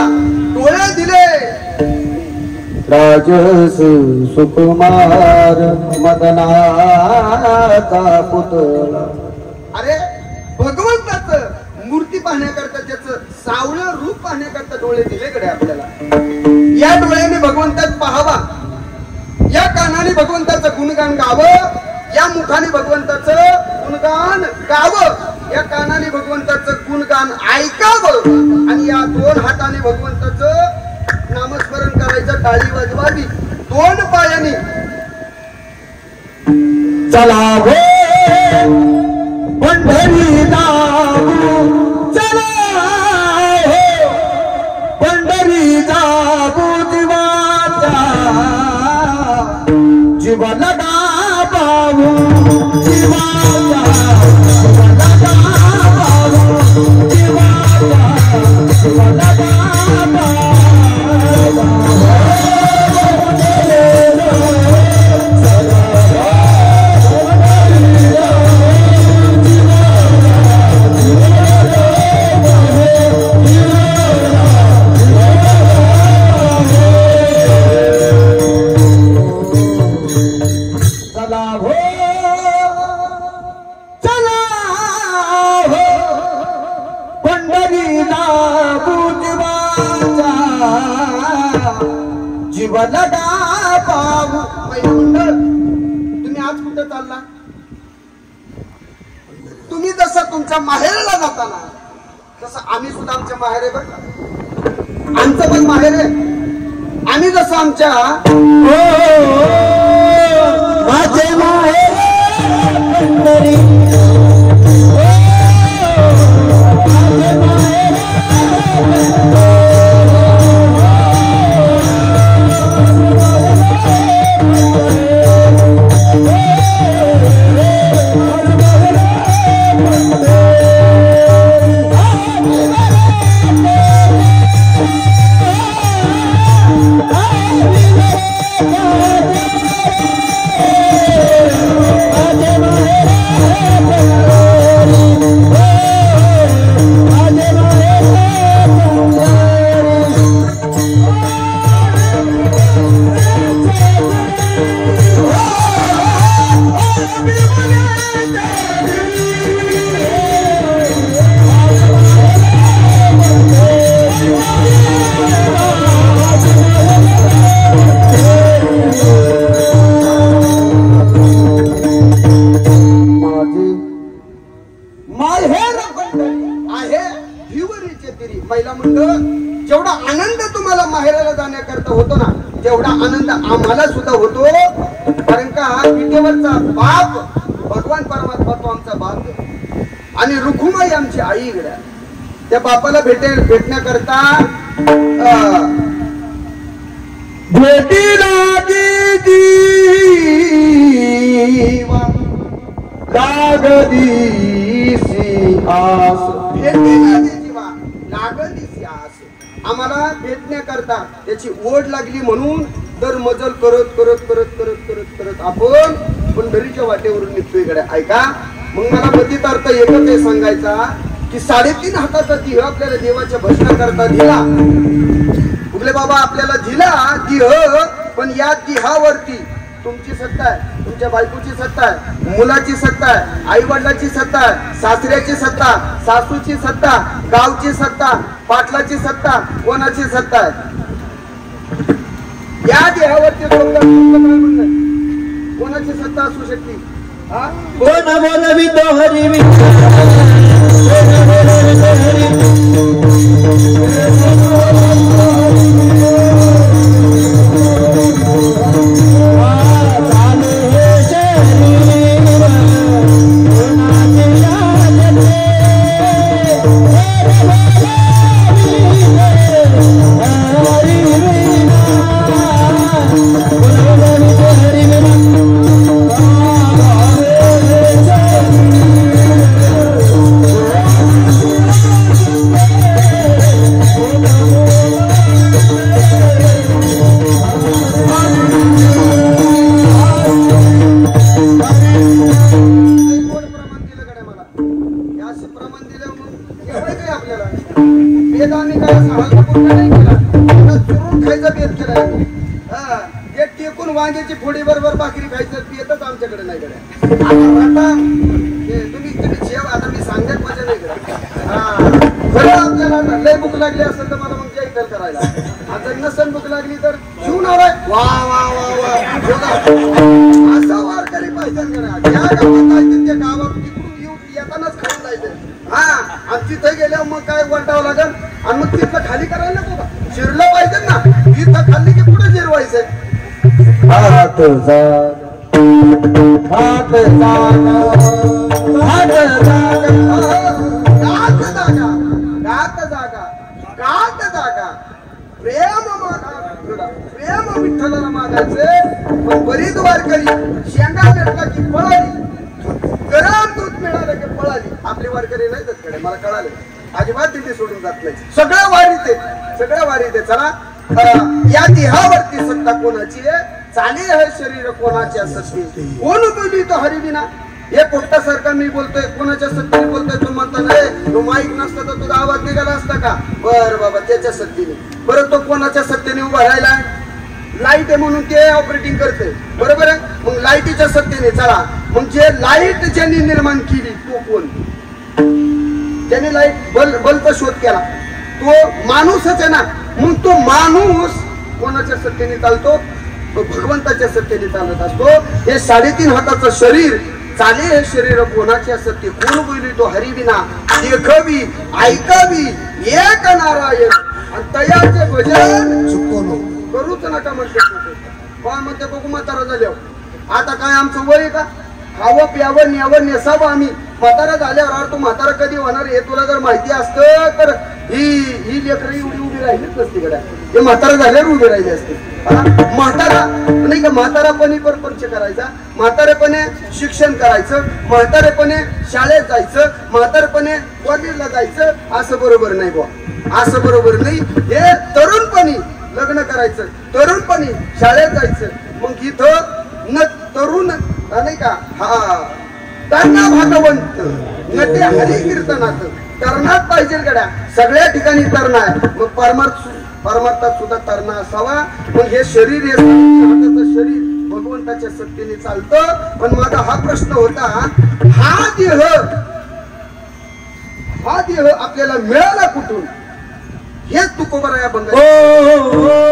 डोळे दिले राजस सुकुमार मदनाचा पुतळा. अरे भगवंताचं मूर्ती पाहण्याकरता, त्याचं सावळं रूप पाहण्याकरता डोळे दिले कडे आपल्याला. या डोळ्याने भगवंतात पाहावा, या कानाने भगवंताचं गुणगान गावं, या मुखाने भगवंताचं गुणगान गावं, या कानाने भगवंताचं गुणगान ऐकावं आणि या 2 हाताने भगवंताचं नामस्मरण करायचं, टाळी वाजवावी 2 पायाने. चला हो पंढरी जाऊ, चला हो जीवाला बाबू जीवाला जीवाला बाबू जीवाला जीवाला जीवाला बाबू मंडळ. तुम्ही आज कुठे चालला? तुम्ही जसं तुमच्या माहेरला जाताना तसं आम्ही सुद्धा आमच्या माहेर आहे बरं का. आमचं पण माहेर आहे. आम्ही जसं आमच्या माझे माहेर महिला मंडळ. जेवढा आनंद तुम्हाला माहेराला जाण्याकरता होतो ना तेवढा आनंद आम्हाला सुद्धा होतो. कारण का विटेवरचा बाप भगवान परमात्मा तो आमचा बाप आणि रुखुमाई आमची आई गड्या. त्या बापाला भेटण्याकरता भेटीला आम्हाला भेटण्याकरता त्याची ओढ लागली म्हणून दर मजल करत करत करत करत करत करत आपण पंढरीच्या वाटेवरून निघतोय गड्या. ऐका मग मला मतितार्थ एकच हे सांगायचा की 3.5 हाताचा दिह आपल्याला देवाच्या भजनाकरता दिला. कुठले बाबा आपल्याला दिला दिह, पण या दिहावरती तुमची सत्ता आहे, तुमच्या बायकोची सत्ता आहे, मुलाची सत्ता आहे, आई वडिलाची सत्ता आहे, सासऱ्याची सत्ता, सासूची सत्ता, गावची सत्ता, पाटलाची सत्ता, कोणाची सत्ता आहे. या देहावरती कोणाची सत्ता असू शकते? कोण बोलवी तो हरी वांग्याची फोडी बरोबर भाकरी खायचं येतच आमच्याकडे नाही गड्या. तुम्ही जेव आता मी सांगण्यात मजा नाही करत. खरं आपल्याला लय भूक लागली असेल तर मला मग जय इतर करायला. आता नसन भूक लागली तर शिवून आलाय वा वा वा वा असा वारकरी पाहिजे करा. ज्या गावात जायचं त्या गावात तिकडून येतानाच खाऊन जायचं. आणि तिथे गेल्यावर मग काय वाटावं लागेल आणि मग तिथं खाली करायला नको का? शिरलं पाहिजे ना. तिथं खाल्ली की पुढे जिरवायचंय. हात जाग हात जाग हात जाग गात जागा गात जागा गात जागा प्रेम मागा प्रेम विठ्ठलाला मागायचे. पण बरीच वार वारकरी शेंगा भेटला की पळाली, गरम दूध मिळालं की पळाली. आपली वारकरी नाही जात कडे, मला कळालं. अजिबात तिथे सोडून जात नाही. सगळं वारीत आहे, सगळं वारीत आहे. चला, या देहावरती सत्ता कोणाची आहे? चाले हे शरीर कोणाचे असते? कोण बोली तो हरिविना? हे पोट्टासारखा मी बोलतोय, कोणाच्या सत्तेने बोलतोय? तू म्हणता नाही, तो माईक नसता तर तुझा आवाज निघाला असता का? बर बाबा, त्याच्या सत्तेने. बरं, तो कोणाच्या सत्तेने उभा राहिलाय? लाईट आहे म्हणून ते ऑपरेटिंग करते, बरोबर आहे. मग लाईटीच्या सत्तेने चला, मग जे लाईट ज्यांनी निर्माण केली तो कोण? त्याने लाईट बल्बचा शोध केला, तो माणूसच आहे ना. मग तो माणूस कोणाच्या सत्तेने चालतो? तो भगवंताच्या सत्तेने चालत असतो. हे 3.5 हाताचं शरीर, चाले हे शरीर कोणाच्या सत्ते? कोण बोली तो हरिविना? देखवी ऐकावी एक नारायण, आणि तयाचे भजन चुकवलो करूच नका म्हणते. कोण म्हणते बघू म्हातारा झाल्यावर? आता काय आमचं वय का? खावं प्यावं न्यावं नेसावं आम्ही. म्हातारा झाल्यावर तू म्हातारा कधी होणार हे तुला जर माहिती असतं तर ही लेकरं एवढी उभी राहिलीच नसती गड्या. हे म्हातारा झाल्यावर उभी राहिली असते. म्हातारा नाही का, म्हातारापणी परपंच करायचा, म्हातारेपणे शिक्षण करायचं, म्हातारेपणे शाळेत जायचं, म्हातारपणे कॉलेजला जायचं, असं बरोबर नाही बुवा, असं बरोबर नाही. हे तरुणपणी लग्न करायचं, तरुणपणी शाळेत जायचं. मग इथं न तरुण नाही का, हा तरणा भागवंत नटे हरी कीर्तनात तरणात पाहिजे गड्या. सगळ्या ठिकाणी तरणा आहे. मग परमार्थात सुद्धा तरणा असावा. मग हे शरीर, हे शरीर भगवंताच्या सत्तेने चालतं. पण माझा हा प्रश्न होता, हा देह आपल्याला मिळाला कुठून? हेच तुकोबरा या बंगाली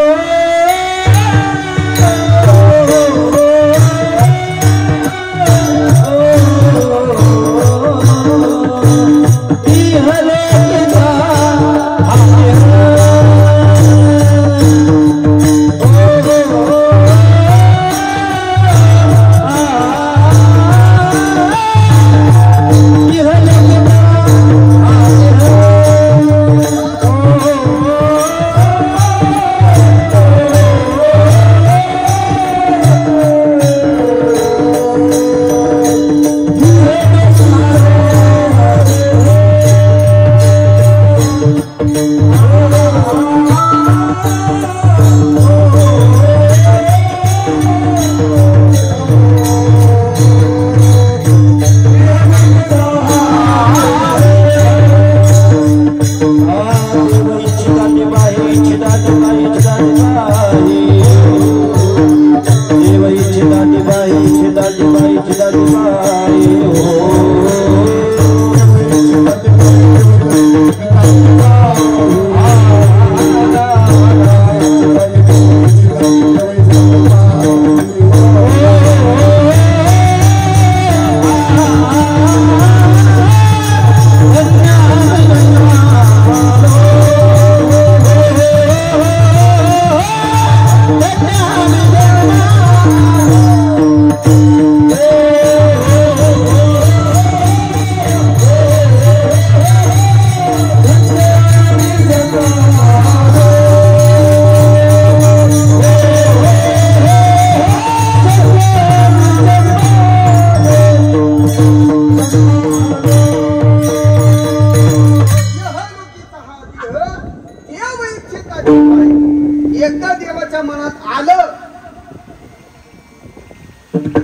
एकदा देवाच्या मनात आलं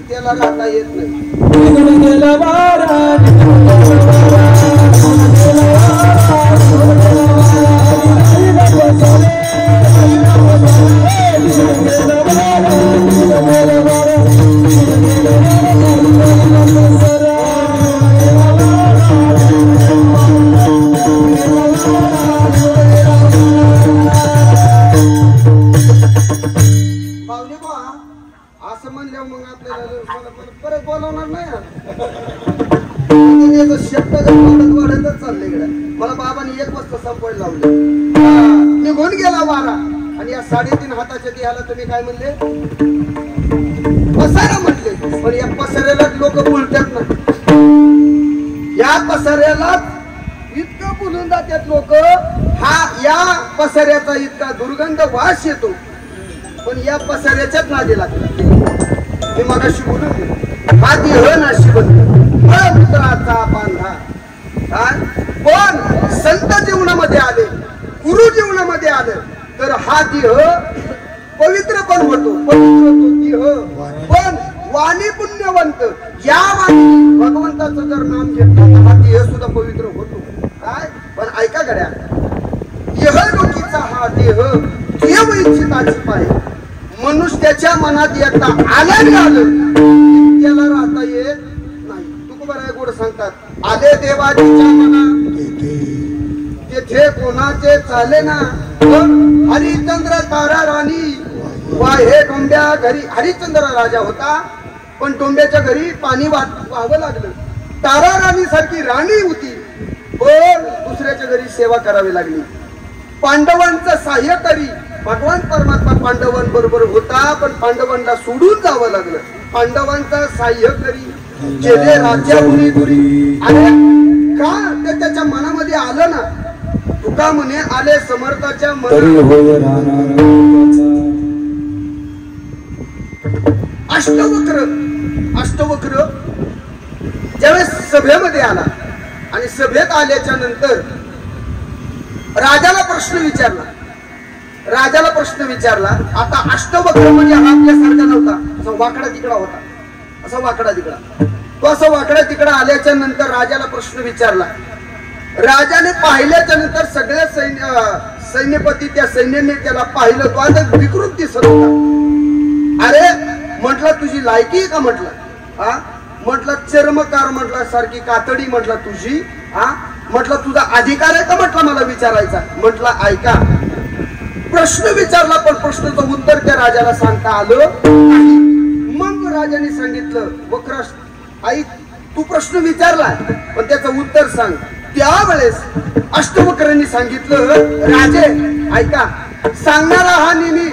त्याला राहता येत नाही. असं म्हणल्यावर मग आपल्याला परत बोलवणार नाही. शब्द वाढतच चालले इकडे. मला बाबांनी 1 वाजता संपवायला लावले, निघून गेला वारा. आणि या 3.5 हाताच्या देहाला तुम्ही काय म्हणले? पसारा म्हणले. पण या पसाऱ्याला लोक बोलतात ना, या पसाऱ्याला इतकं बोलून जातात लोक. या पसाऱ्याचा इतका दुर्गंध वास येतो, पण या पसाऱ्याच्याच नादी लागतात. मी मगाशी बोलून गेलो हा देह नाशी बनतो मित्राचा बांधा काय पण संत जीवनामध्ये आले गुरु जीवनामध्ये आलं तर हा देह पवित्र पण होतो पवित्र देह पण वाणी पुण्यवंत या वाणी भगवंताचं जर नाम घेतलं हा देह सुद्धा पवित्र होतो काय पण ऐका गड्या यहलोकीचा हा देह देव इच्छिताची पाय मनुष्याच्या मनात एकदा आलं त्याला राहता येत नाही तुकोबा राय गोड सांगतात आले देवाच्या मनात तेथे कोणाचे चाले ना हरिश्चंद्र तारा राणी वाहे डोंब्या घरी हरिश्चंद्र राजा होता पण डोंब्याच्या घरी पाणी वाहावं लागलं तारा राणी सारखी राणी होती पण दुसऱ्याच्या घरी सेवा करावी लागली पांडवांचं सहाय्यकारी भगवान परमात्मा पांडवांबरोबर होता पण पांडवांना सोडून जावं लागलं पांडवांचा सहाय्यकारी केले राज्यापुरी दुरी अरे का ते त्याच्या मनामध्ये आलं ना तुका म्हणे आले समर्थाच्या अष्टवक्र ज्यावेळेस सभेमध्ये आला आणि सभेत आल्याच्या नंतर राजाला प्रश्न विचारला आता अष्टवक्र म्हणजे हा आपल्यासारखा नव्हता असा वाकडा तिकडा होता असा वाकडा तिकडा तो असा वाकडा तिकडा आल्याच्या नंतर राजाला प्रश्न विचारला राजाने पाहिल्याच्या नंतर सगळे सैन्यपती त्या सैन्याने त्याला पाहिलं तो आता विकृत दिसत होता अरे म्हटलं तुझी लायकी आहे का म्हटलं हा म्हटलं चर्मकार म्हटलं सारखी कातडी म्हटलं तुझी हा म्हटलं तुझा अधिकार आहे का म्हटलं मला विचारायचा म्हटलं ऐका प्रश्न विचारला पण प्रश्नाचं उत्तर त्या राजाला सांगता आलं मग राजाने सांगितलं वक्र ऐक तू प्रश्न विचारला पण त्याचं उत्तर सांग त्यावेळेस अष्टवक्रांनी सांगितलं राजे ऐका सांगणारा हा नेहमी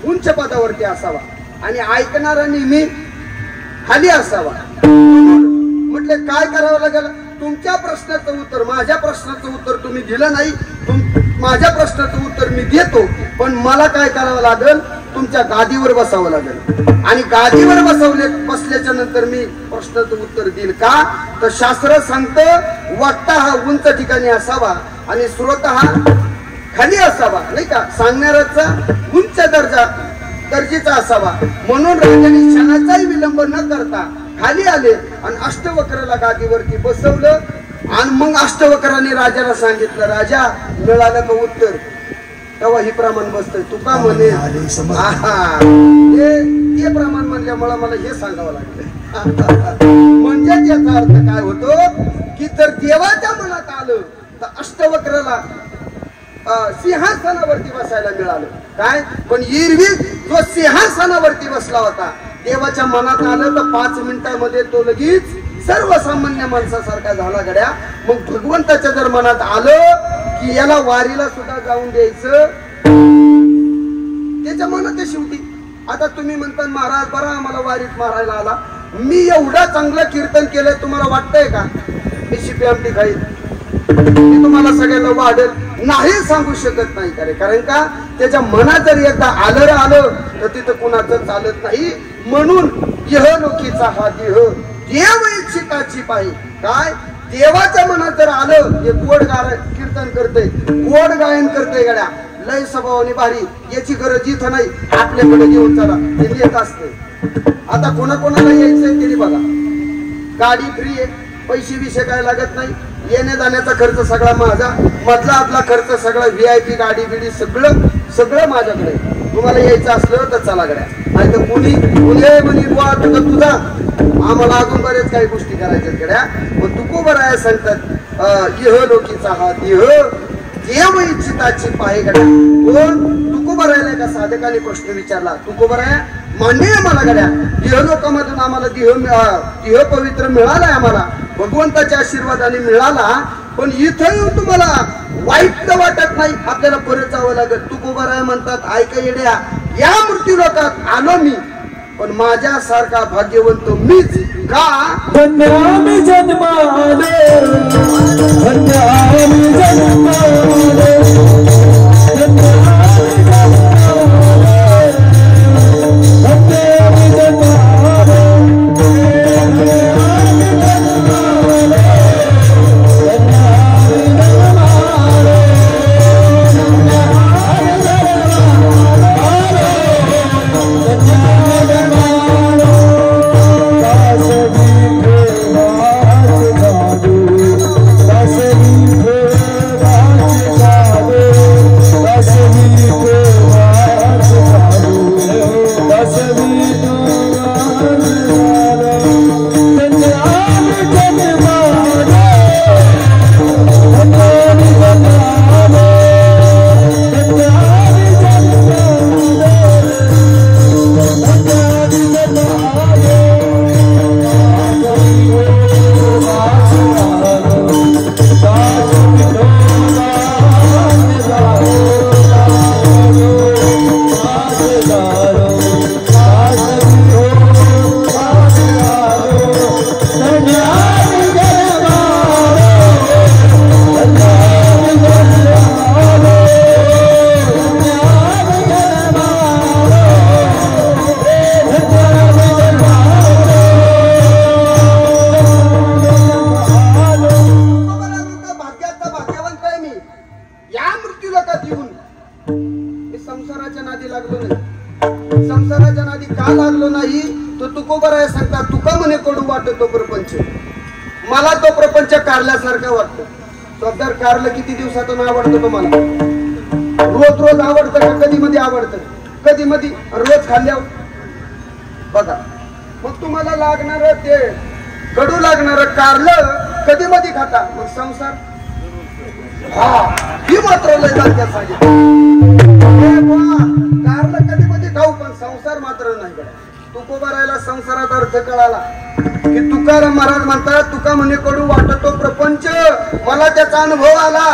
उंच पदावरती असावा आणि ऐकणारा नेहमी खाली असावा म्हटले काय करावं लागेल तुमच्या प्रश्नाचं उत्तर माझ्या प्रश्नाचं उत्तर तुम्ही दिलं नाही माझ्या प्रश्नाचं उत्तर मी देतो पण मला काय करावं लागेल तुमच्या गादीवर बसावं लागेल आणि गादीवर बसल्याच्या नंतर मी प्रश्नाचं उत्तर देईल का तर शास्त्र सांगतं वक्ता हा उंच ठिकाणी असावा आणि श्रोता हा खाली असावा नाही का सांगणाऱ्याचा उंच दर्जेचा असावा म्हणून राजाने क्षणाचाही विलंब न करता खाली आले आणि अष्टवक्राला गादीवरती बसवलं आणि मग अष्टवक्राने राजाला सांगितलं राजा मिळालं का उत्तर तेव्हा ही प्रमाण बसतंय तुका म्हणे हे प्रमाण म्हणल्यामुळे मला हे सांगावं लागलं म्हणजे याचा अर्थ काय होतो की जर देवाच्या मनात आलं तर अष्टवक्राला सिंहासनावरती बसायला मिळालं काय पण एरवी जो सिंहासनावरती बसला होता देवाच्या मनात आलं तर 5 मिनिटांमध्ये तो लगेच सर्वसामान्य माणसासारखा झाला गड्या मग भगवंताच्या जर मनात आलं की याला वारीला सुद्धा जाऊन द्यायचं त्याच्या मनात शेवटी आता तुम्ही म्हणता महाराज बरा आम्हाला वारीत मारायला आला मी एवढा चांगलं कीर्तन केलंय तुम्हाला वाटतंय का मी शिपी आमटी खाईल मी तुम्हाला सगळ्यांना वाढेल नाही सांगू शकत नाही कारण का त्याच्या मनात जर एकदा आलं तर तिथं कुणाचं चालत नाही म्हणून यहलोकीचा हा देह देव इच्छिताची पायी काय देवाच्या मनात जर आलं हे गोड कीर्तन करते गोड गायन करते गड्या लय स्वभावाने भारी याची गरज इथं नाही आपल्याकडे घेऊन चला ते येत असते आता कोणाकोणाला यायचंय तरी बघा गाडी फ्री आहे पैसे विषय काय लागत नाही येण्या जाण्याचा खर्च सगळा माझा मधला आपला खर्च सगळा VIP गाडी बिडी सगळं माझ्याकडे तुम्हाला यायचं असलं तर चला गड्या नाही तर कुणी म्हणे बुवा तुझा आम्हाला अजून बरेच काही गोष्टी करायच्यात गड्या मग तुको बरं आहे सांगतात यहलोकीचा हा देह देव इच्छिताची पाय गड्या कोण तुको बरं आहे का साधकाने प्रश्न विचारला तुको बरं आहे मान्य आहे मला गड्या देहलोकामधून आम्हाला देह पवित्र मिळालाय आम्हाला भगवंताच्या आशीर्वादाने मिळाला पण इथं येऊन तुम्हाला वाईट वाटत नाही आपल्याला परत जावं लागत तुको बरं आहे म्हणतात ऐका येड्या या मृत्यू लोकात आलो मी पण माझ्यासारखा भाग्यवंत मीच का धन्यामी जन्माले धन्यामी जन्माले धन्यामी जन्माले सांगता तुका म्हणे कडू वाटतो प्रपंच, मला तो प्रपंच कारल्यासारखा वाटतो. जर कारलं किती दिवसातून आवडतं तुम्हाला? रोज रोज आवडतं का कधी मध्ये आवडतं? कधी मध्ये. रोज खाल्ल्यावर बघा मग तुम्हाला लागणार ते कडू लागणार कारलं कधी मध्ये खाता, मग संसार हा ही मात्र लय जास्त सांगितलं. कारलं कधी मध्ये खाऊ पण संसार मात्र नाही करा. तुकोबारायला संसारात अर्थ कळाला की तुकाराम महाराज म्हणतात तुका म्हणे कडू वाटतो प्रपंच, मला त्याचा अनुभव आला.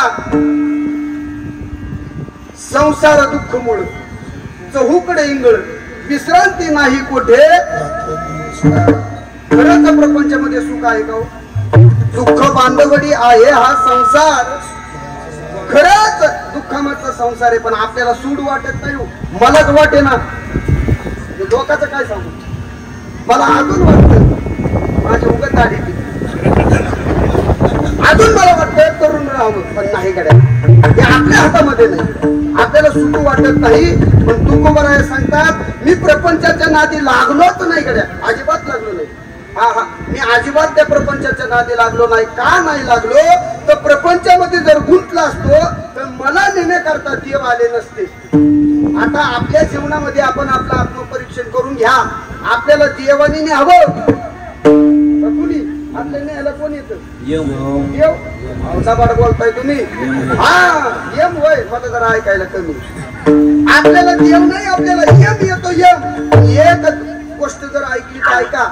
संसार दुःख मूळ चहूकडे इंगळ, विश्रांती नाही कोठे. खरंच प्रपंचामध्ये सुख आहे का? दुःख बांधवडी आहे हा संसार. खरंच दुःखामाचा संसार आहे, पण आपल्याला सूड वाटत नाही. मलाच वाटे ना, लोकांचं काय सांगू. मला अजून वाटत माझी उगत आली अजून मला वाटतं तरुण राहावं, पण नाही गड्या हे आपल्या हातामध्ये नाही. आपल्याला सुख वाटत नाही. पण तुकोबाराय सांगतात मी प्रपंचाच्या नादी लागलोच नाही गड्या, अजिबात लागलो नाही. हा मी अजिबात त्या प्रपंचाच्या नादी लागलो नाही. का नाही लागलो तर प्रपंचामध्ये जर गुंतला असतो तर मला नेण्याकरता देव आले नसते. आता आपल्या जीवनामध्ये आपण आपलं आत्मपरीक्षण करून घ्या. आपल्याला देवाने न्यावं कुणी आपल्या न्यायला कोण येतं? देव. औसाबाड बोलताय तुम्ही. हा यम होय, मला जरा ऐकायला कमी. आपल्याला देव नाही, आपल्याला यम येतो. यम एक गोष्ट जर ऐकली तर ऐका,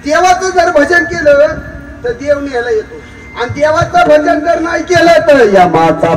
देवाचं जर भजन केलं तर देव न्यायला येतो, आणि देवाचं भजन जर नाही केलं तर यमाचा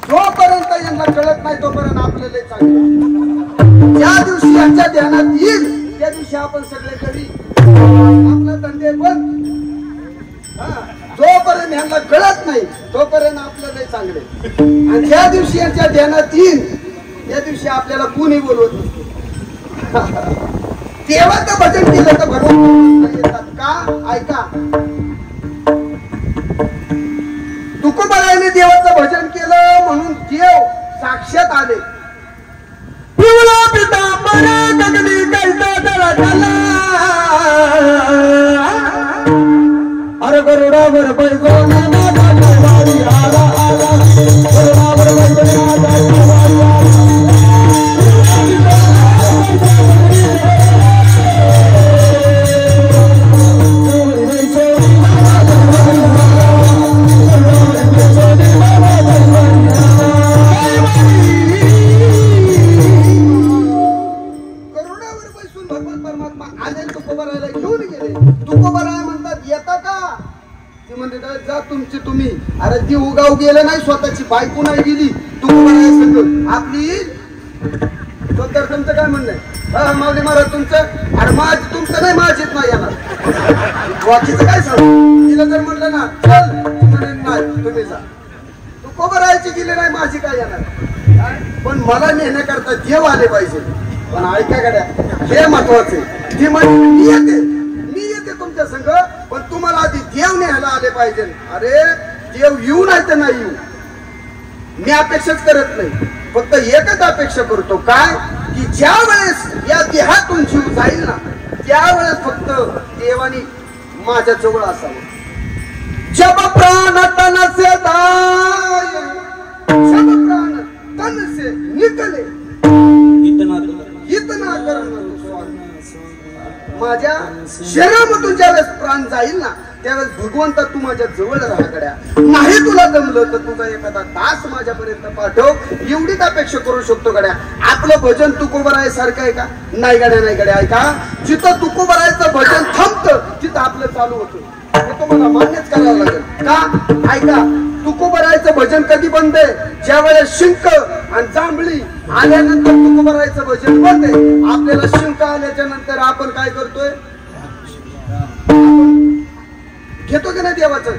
जोपर्यंत यांना कळत नाही तोपर्यंत आपल्याला चांगलं. ज्या दिवशी यांच्या ध्यानात येईल त्या दिवशी आपण सगळे घरी आपला धंदे बंद. जोपर्यंत यांना कळत नाही तोपर्यंत आपल्याला चांगले. आणि ज्या दिवशी यांच्या ध्यानात येईल त्या दिवशी आपल्याला कुणी बोलवत नसतो. देवाचं भजन केलं तर भगवान येतात का? ऐका, तुकोबारायने देवाचं भजन केलं म्हणून देव साक्षात आले. पिवळा पितांबर गगनी कैसा जळजळला, अरे गरुडावर बैगोना वारी आला आला, गरुडावर बैगोना वारी आला. जा तुमची तुम्ही. अरे ती उगाव गेलं नाही, स्वतःची बायको नाही गेली. तुकोबाराय सगळं आपली. तर तुमचं काय म्हणणं आहे? माऊली महाराज तुमचं, अरे माझ तुमचं नाही, माझीच नाही येणार. बाकीचं काय सांगू? तिला जर म्हणलं ना चल नाही तुम्ही जा. तुकोबारायची गेली नाही, माझी काय येणार? पण मला नेण्याकरता देव आले पाहिजे. पण ऐका गड्या, हे महत्वाचे. ती म्हणजे मी येते तुमच्या संग, पण तुम्हाला आधी देव न्यायला आले पाहिजे. अरे देव येऊ नाही तर नाही येऊ, मी अपेक्षाच करत नाही. फक्त एकच अपेक्षा करतो, काय की ज्या वेळेस या देहातून जीव जाईल ना त्यावेळेस फक्त देवानी माझ्या जवळ असावं. जब प्राण तन से जाए, जब प्राण तन से निकले, इतना करना माझ्या शरीरामधून ज्यावेळेस प्राण जाईल ना त्यावेळेस भगवंता तू माझ्या जवळ राहा गड्या. नाही तुला जमलं तर तुझा एखादा दास माझ्यापर्यंत पाठव, एवढीच अपेक्षा करू शकतो गड्या. आपलं भजन तुकोबाराय सारखं आहे का? नाही गड्या, नाही गड्या. ऐका, जिथं तुकोबारायचं भजन थांबतं तिथं आपलं चालू होतं. हे तुम्हाला मान्यच करावं लागेल का? ऐका, तुकोबरायचं भजन कधी बंद आहे? ज्या वेळेस शिंक आणि जांभळी आल्यानंतर तुकोबरायचं भजन बंद आहे. आपल्याला शिंक आल्याच्या नंतर आपण काय करतोय? घेतो की नाही देवाचं?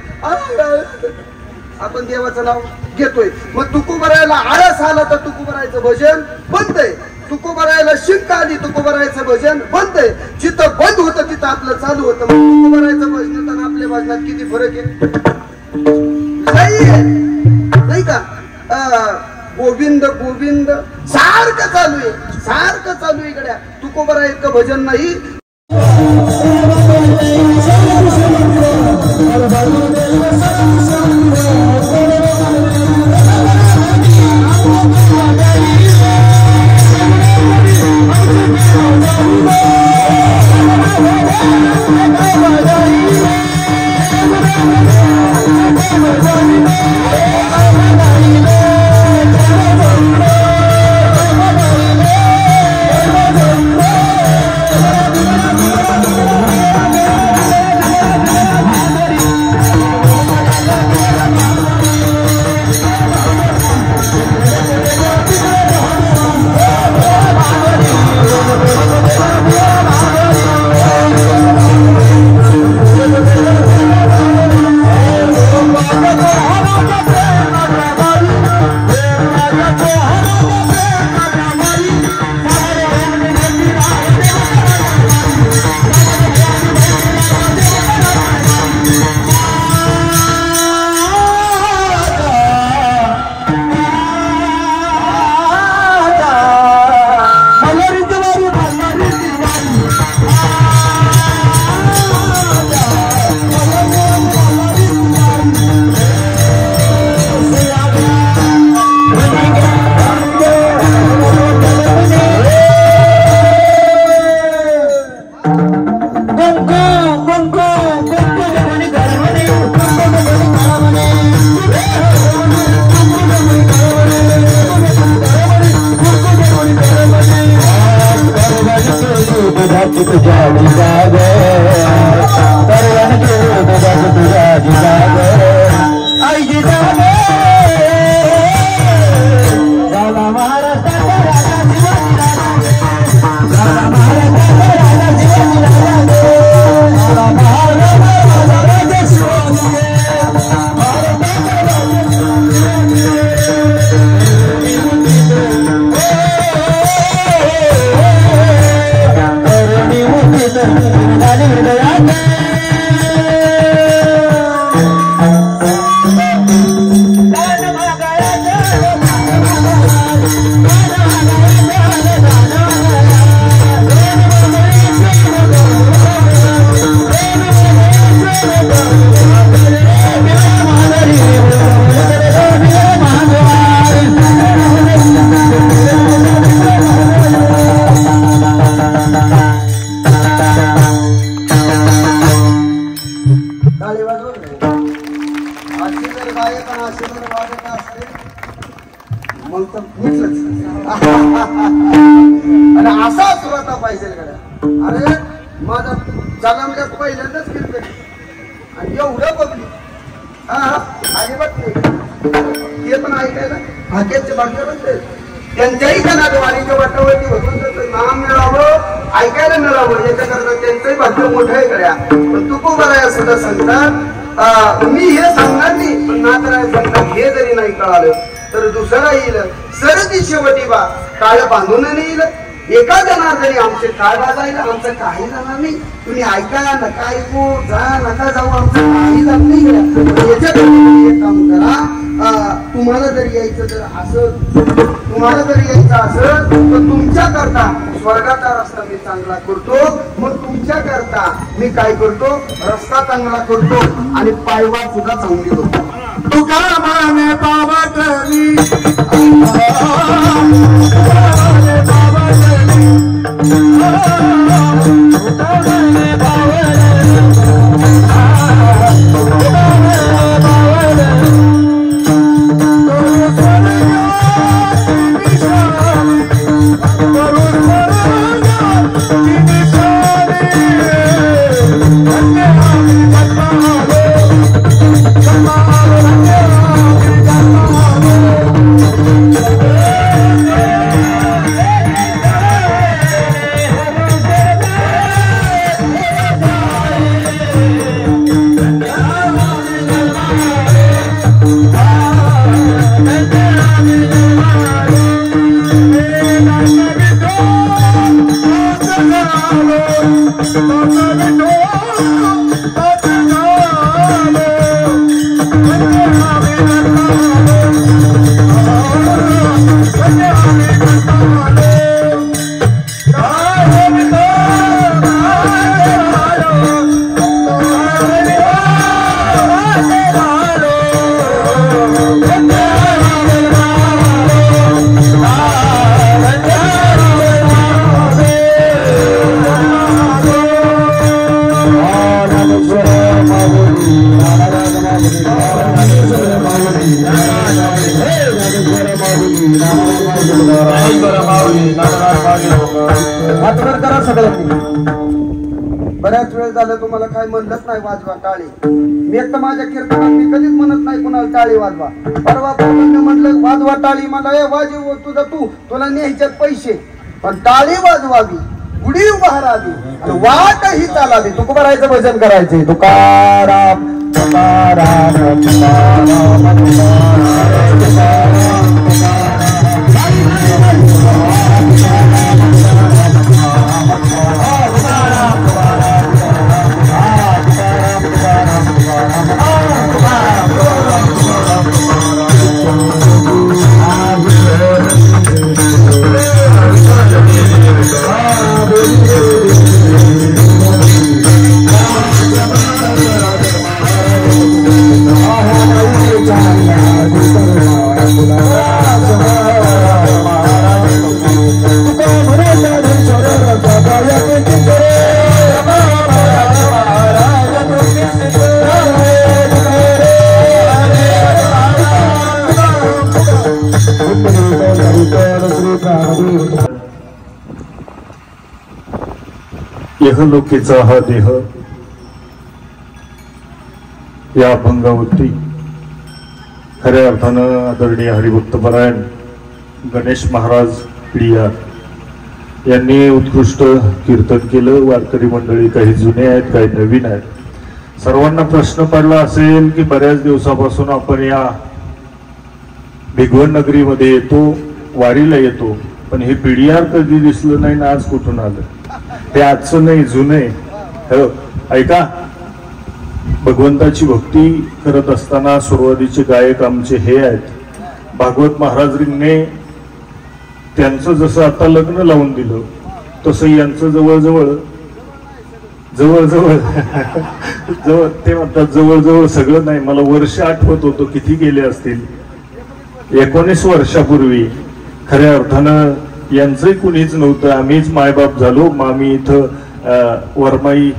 आपण देवाचं नाव घेतोय. मग तुकोबरायला आळस आला तर तुकोबरायचं भजन बंद आहे. तुकोबरायला शिंक आली तुकोबरायचं भजन बंद आहे. जिथं बंद होतं तिथं आपलं चालू होतं. मग तुकोबरायचं भजनात आणि आपल्या भजनात किती फरक आहे? नाही का? गोविंद गोविंद सारखं चालू आहे, सारखं चालू आहे. इकडे तुकोबरा इतकं भजन नाही. आणि असा सुरता पाहिजे गड्या. अरे माझा जन्मल्यात पहिल्यांदाच कीर्तन आणि एवढं बघली अजिबात नाही. ते पण ऐकायला भाग्याचे भाग्य बनते. त्यांच्याही कानात वाणीच्या वाटावरती होतं नाम मिळावं, ऐकायला मिळावं याच्याकरता त्यांचंही भाग्य मोठं आहे गड्या. पण तुकोबराया सुद्धा सांगतात मी हे सांगणार नाही, पण नाथराय सांगतात हे जरी नाही कळालं तर दुसरा येईल. सरती शेवटी बा काळ बांधून येईल. एका जनार्दनी आमचे काळ वाजायला आमचं काही जाणार नाही. तुम्ही ऐका नका ऐकू जा नका जाऊ आमचं काही जात नाही. याच्याकडे एक काम करा. तुम्हाला जर यायचं तर असं तुम्हाला जर यायचं असं तर तुमच्या करता स्वर्गाचा रस्ता मी चांगला करतो. मग तुमच्या करता मी काय करतो? रस्ता चांगला करतो आणि पायवाट सुद्धा चांगली करतो. तुका माने पावटली Oh हातवर करा सगळं. बऱ्याच वेळ झालं तुम्हाला काय म्हणलंच नाही वाजवा टाळी. मी एक तर माझ्या कीर्तनात मी कधीच म्हणत नाही कुणाला टाळी वाजवा. परवा म्हणलं वाजवा टाळी, मला हे वाजव तुझा तुला न्यायच्यात पैसे, पण टाळी वाजवावी, उडी बहरावी आणि वाट ही चालावी. तू करायचं भजन करायचे. तुकाराम तुकाराम तुकाराम यहलोकीचा हा देह या अभंगावरती खऱ्या अर्थानं आदरणीय हरिभक्तपरायण गणेश महाराज पिडियार यांनी उत्कृष्ट कीर्तन केलं. वारकरी मंडळी काही जुने आहेत, काही नवीन आहेत. सर्वांना प्रश्न पडला असेल की बऱ्याच दिवसापासून आपण या भिगवण नगरीमध्ये येतो, वारीला येतो, पण हे पिडियार कधी दिसलं नाही ना आज कुठून आलं? हे आजचं नाही, जुने. हो ऐका, भगवंताची भक्ती करत असताना सुरुवातीचे गायक आमचे हे आहेत भागवत महाराजांनी. त्यांचं जसं आता लग्न लावून दिलं तसं यांचं जवळजवळ जवळजवळ जवळ ते म्हणतात जवळजवळ सगळं नाही, मला वर्ष आठवत होतो किती गेले असतील, 19 वर्षापूर्वी खऱ्या अर्थानं यांचंही कुणीच नव्हतं. आम्हीच मायबाप झालो. मामी इथं वरमाई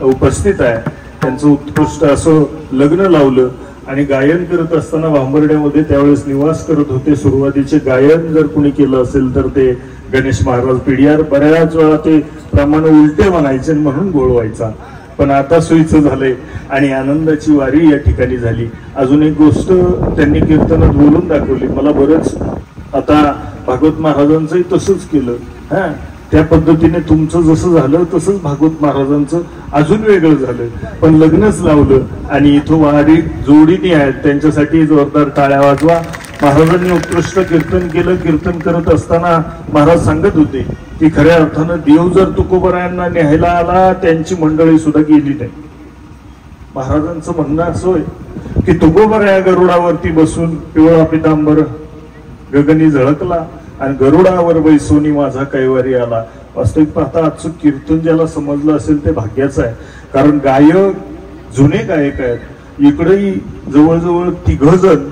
उपस्थित आहे. त्यांचं उत्कृष्ट असं लग्न लावलं आणि गायन करत असताना भांबर्ड्यामध्ये त्यावेळेस निवास करत होते. सुरुवातीचे गायन जर कुणी केलं असेल तर ते गणेश महाराज पिडियार. बऱ्याच वेळा ते प्रमाणे उलटे म्हणायचे म्हणून गोळवायचा, पण आता सोयीचं झालंय आणि आनंदाची वारी या ठिकाणी झाली. अजून एक गोष्ट त्यांनी कीर्तनात बोलून दाखवली. मला बरंच आता भागवत महाराजांचंही तसंच केलं. हा, त्या पद्धतीने तुमचं जसं झालं तसंच भागवत महाराजांचं अजून वेगळं झालं, पण लग्नच लावलं आणि इथं वारी जोडीने आहेत. त्यांच्यासाठी जोरदार टाळ्या वाजवा. महाराजांनी उत्कृष्ट कीर्तन केलं. कीर्तन करत असताना महाराज सांगत होते की खऱ्या अर्थानं देव जर तुकोबरायांना न्यायला आला त्यांची मंडळी सुद्धा गेली नाही. महाराजांचं म्हणणं असं आहे की तुकोबराया गरुडावरती बसून पिवळा पितांबर गगनी झळकला आणि गरुडावर बैसोनी माझा कैवारी आला. वास्तविक पाहता आजचं कीर्तन ज्याला समजलं असेल ते भाग्याचं आहे, कारण गायक जुने गायक आहेत. इकडेही जवळजवळ 3 जण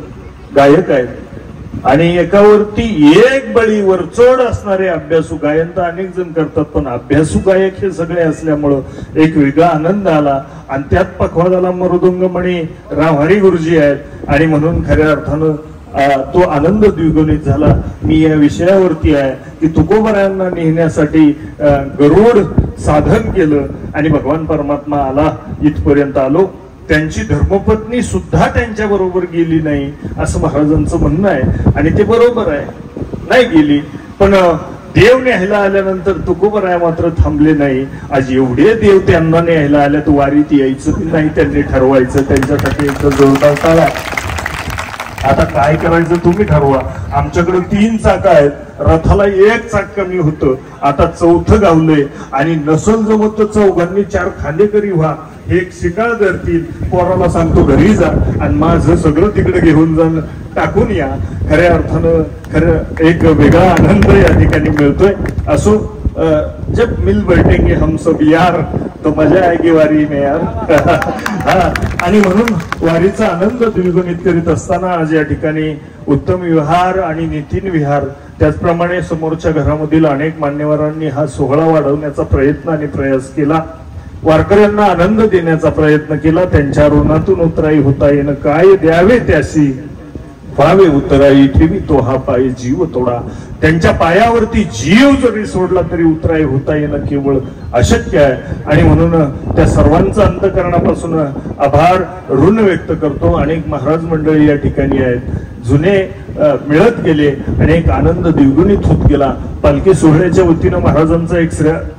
गायक आहेत आणि एकावरती एक बळी वरचढ असणारे अभ्यासू. गायन तर अनेक जण करतात, पण अभ्यासू गायक हे सगळे असल्यामुळं एक वेगळा आनंद आला. आणि त्यात पखवादाला मृदुंगमणी रामहरी गुरुजी आहेत आणि म्हणून खऱ्या अर्थानं तो आनंद द्विगुणित झाला. मी या विषयावरती आहे की तुकोबरायांना नेण्यासाठी गरुड साधन केलं आणि भगवान परमात्मा आला. इथपर्यंत आलो. त्यांची धर्मपत्नी सुद्धा त्यांच्या बरोबर गेली नाही असं महाराजांचं म्हणणं आहे आणि ते बरोबर आहे, नाही गेली. पण देव न्यायला आल्यानंतर तुकोबराया मात्र थांबले नाही. आज एवढे देव त्यांना न्यायला आल्यात, वारीत यायचं नाही त्यांनी ठरवायचं. त्यांच्यासाठी एक जोरदार टाळ्या. आता काय करायचं तुम्ही ठरवा. आमच्याकडे 3 चाक आहेत, रथाला 1 चाक कमी होतं, आता 4थं गावलंय आणि नसल जमत तर 4घांनी 4 खांदेकरी व्हा. हे एक शिकाळ धरतील, पोराला सांगतो घरी जा आणि माझं सगळं तिकडे घेऊन जाणं टाकून या. खऱ्या अर्थानं खरं एक वेगळा आनंद या ठिकाणी मिळतोय. असो, जब मिल बैठेंगे हम सब यार तो मजा आएगी वारी में यार. आणि म्हणून वारीचा आनंद द्विगुणित करीत असताना आज या ठिकाणी उत्तम विहार आणि नितीन विहार, त्याचप्रमाणे समोरच्या घरामधील अनेक मान्यवरांनी हा सोहळा वाढवण्याचा प्रयत्न आणि प्रयास केला. वारकऱ्यांना आनंद देण्याचा प्रयत्न केला. त्यांच्या ऋणातून उतराई होता येणं काय द्यावे त्यासी, व्हावे उतराई ठेवी तो हा पाय जीव तोडा. त्यांच्या पायावरती जीव जरी सोडला तरी उतराई होता येणं केवळ अशक्य आहे. आणि म्हणून त्या सर्वांचा अंतःकरणापासून आभार ऋण व्यक्त करतो. अनेक महाराज मंडळी या ठिकाणी आहेत, जुने मिळत गेले आणि एक आनंद द्विगुणित होत गेला. पालखी सोहळ्याच्या वतीनं महाराजांचा एक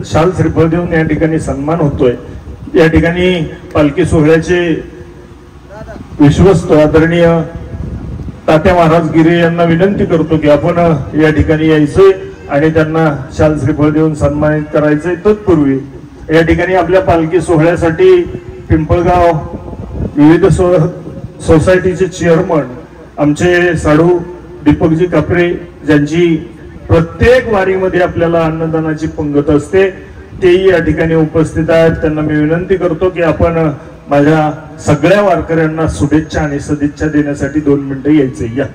शाल श्रीफळ देऊन या ठिकाणी सन्मान होतोय. या ठिकाणी पालखी सोहळ्याचे विश्वस्त आदरणीय तात्या महाराज गिरे यांना विनंती करतो की आपण या ठिकाणी यायचंय आणि त्यांना शाल श्रीफळ देऊन सन्मानित करायचंय. तत्पूर्वी या ठिकाणी आपल्या पालखी सोहळ्यासाठी पिंपळगाव विविध सोसायटीचे चेअरमन आमचे साडू दीपकजी कापरे, ज्यांची प्रत्येक वारीमध्ये आपल्याला अन्नदानाची पंगत असते, तेही या ठिकाणी उपस्थित आहेत. त्यांना मी विनंती करतो की आपण माझ्या सगळ्या वारकऱ्यांना शुभेच्छा आणि सदिच्छा देण्यासाठी 2 मिनिटं यायचे. या.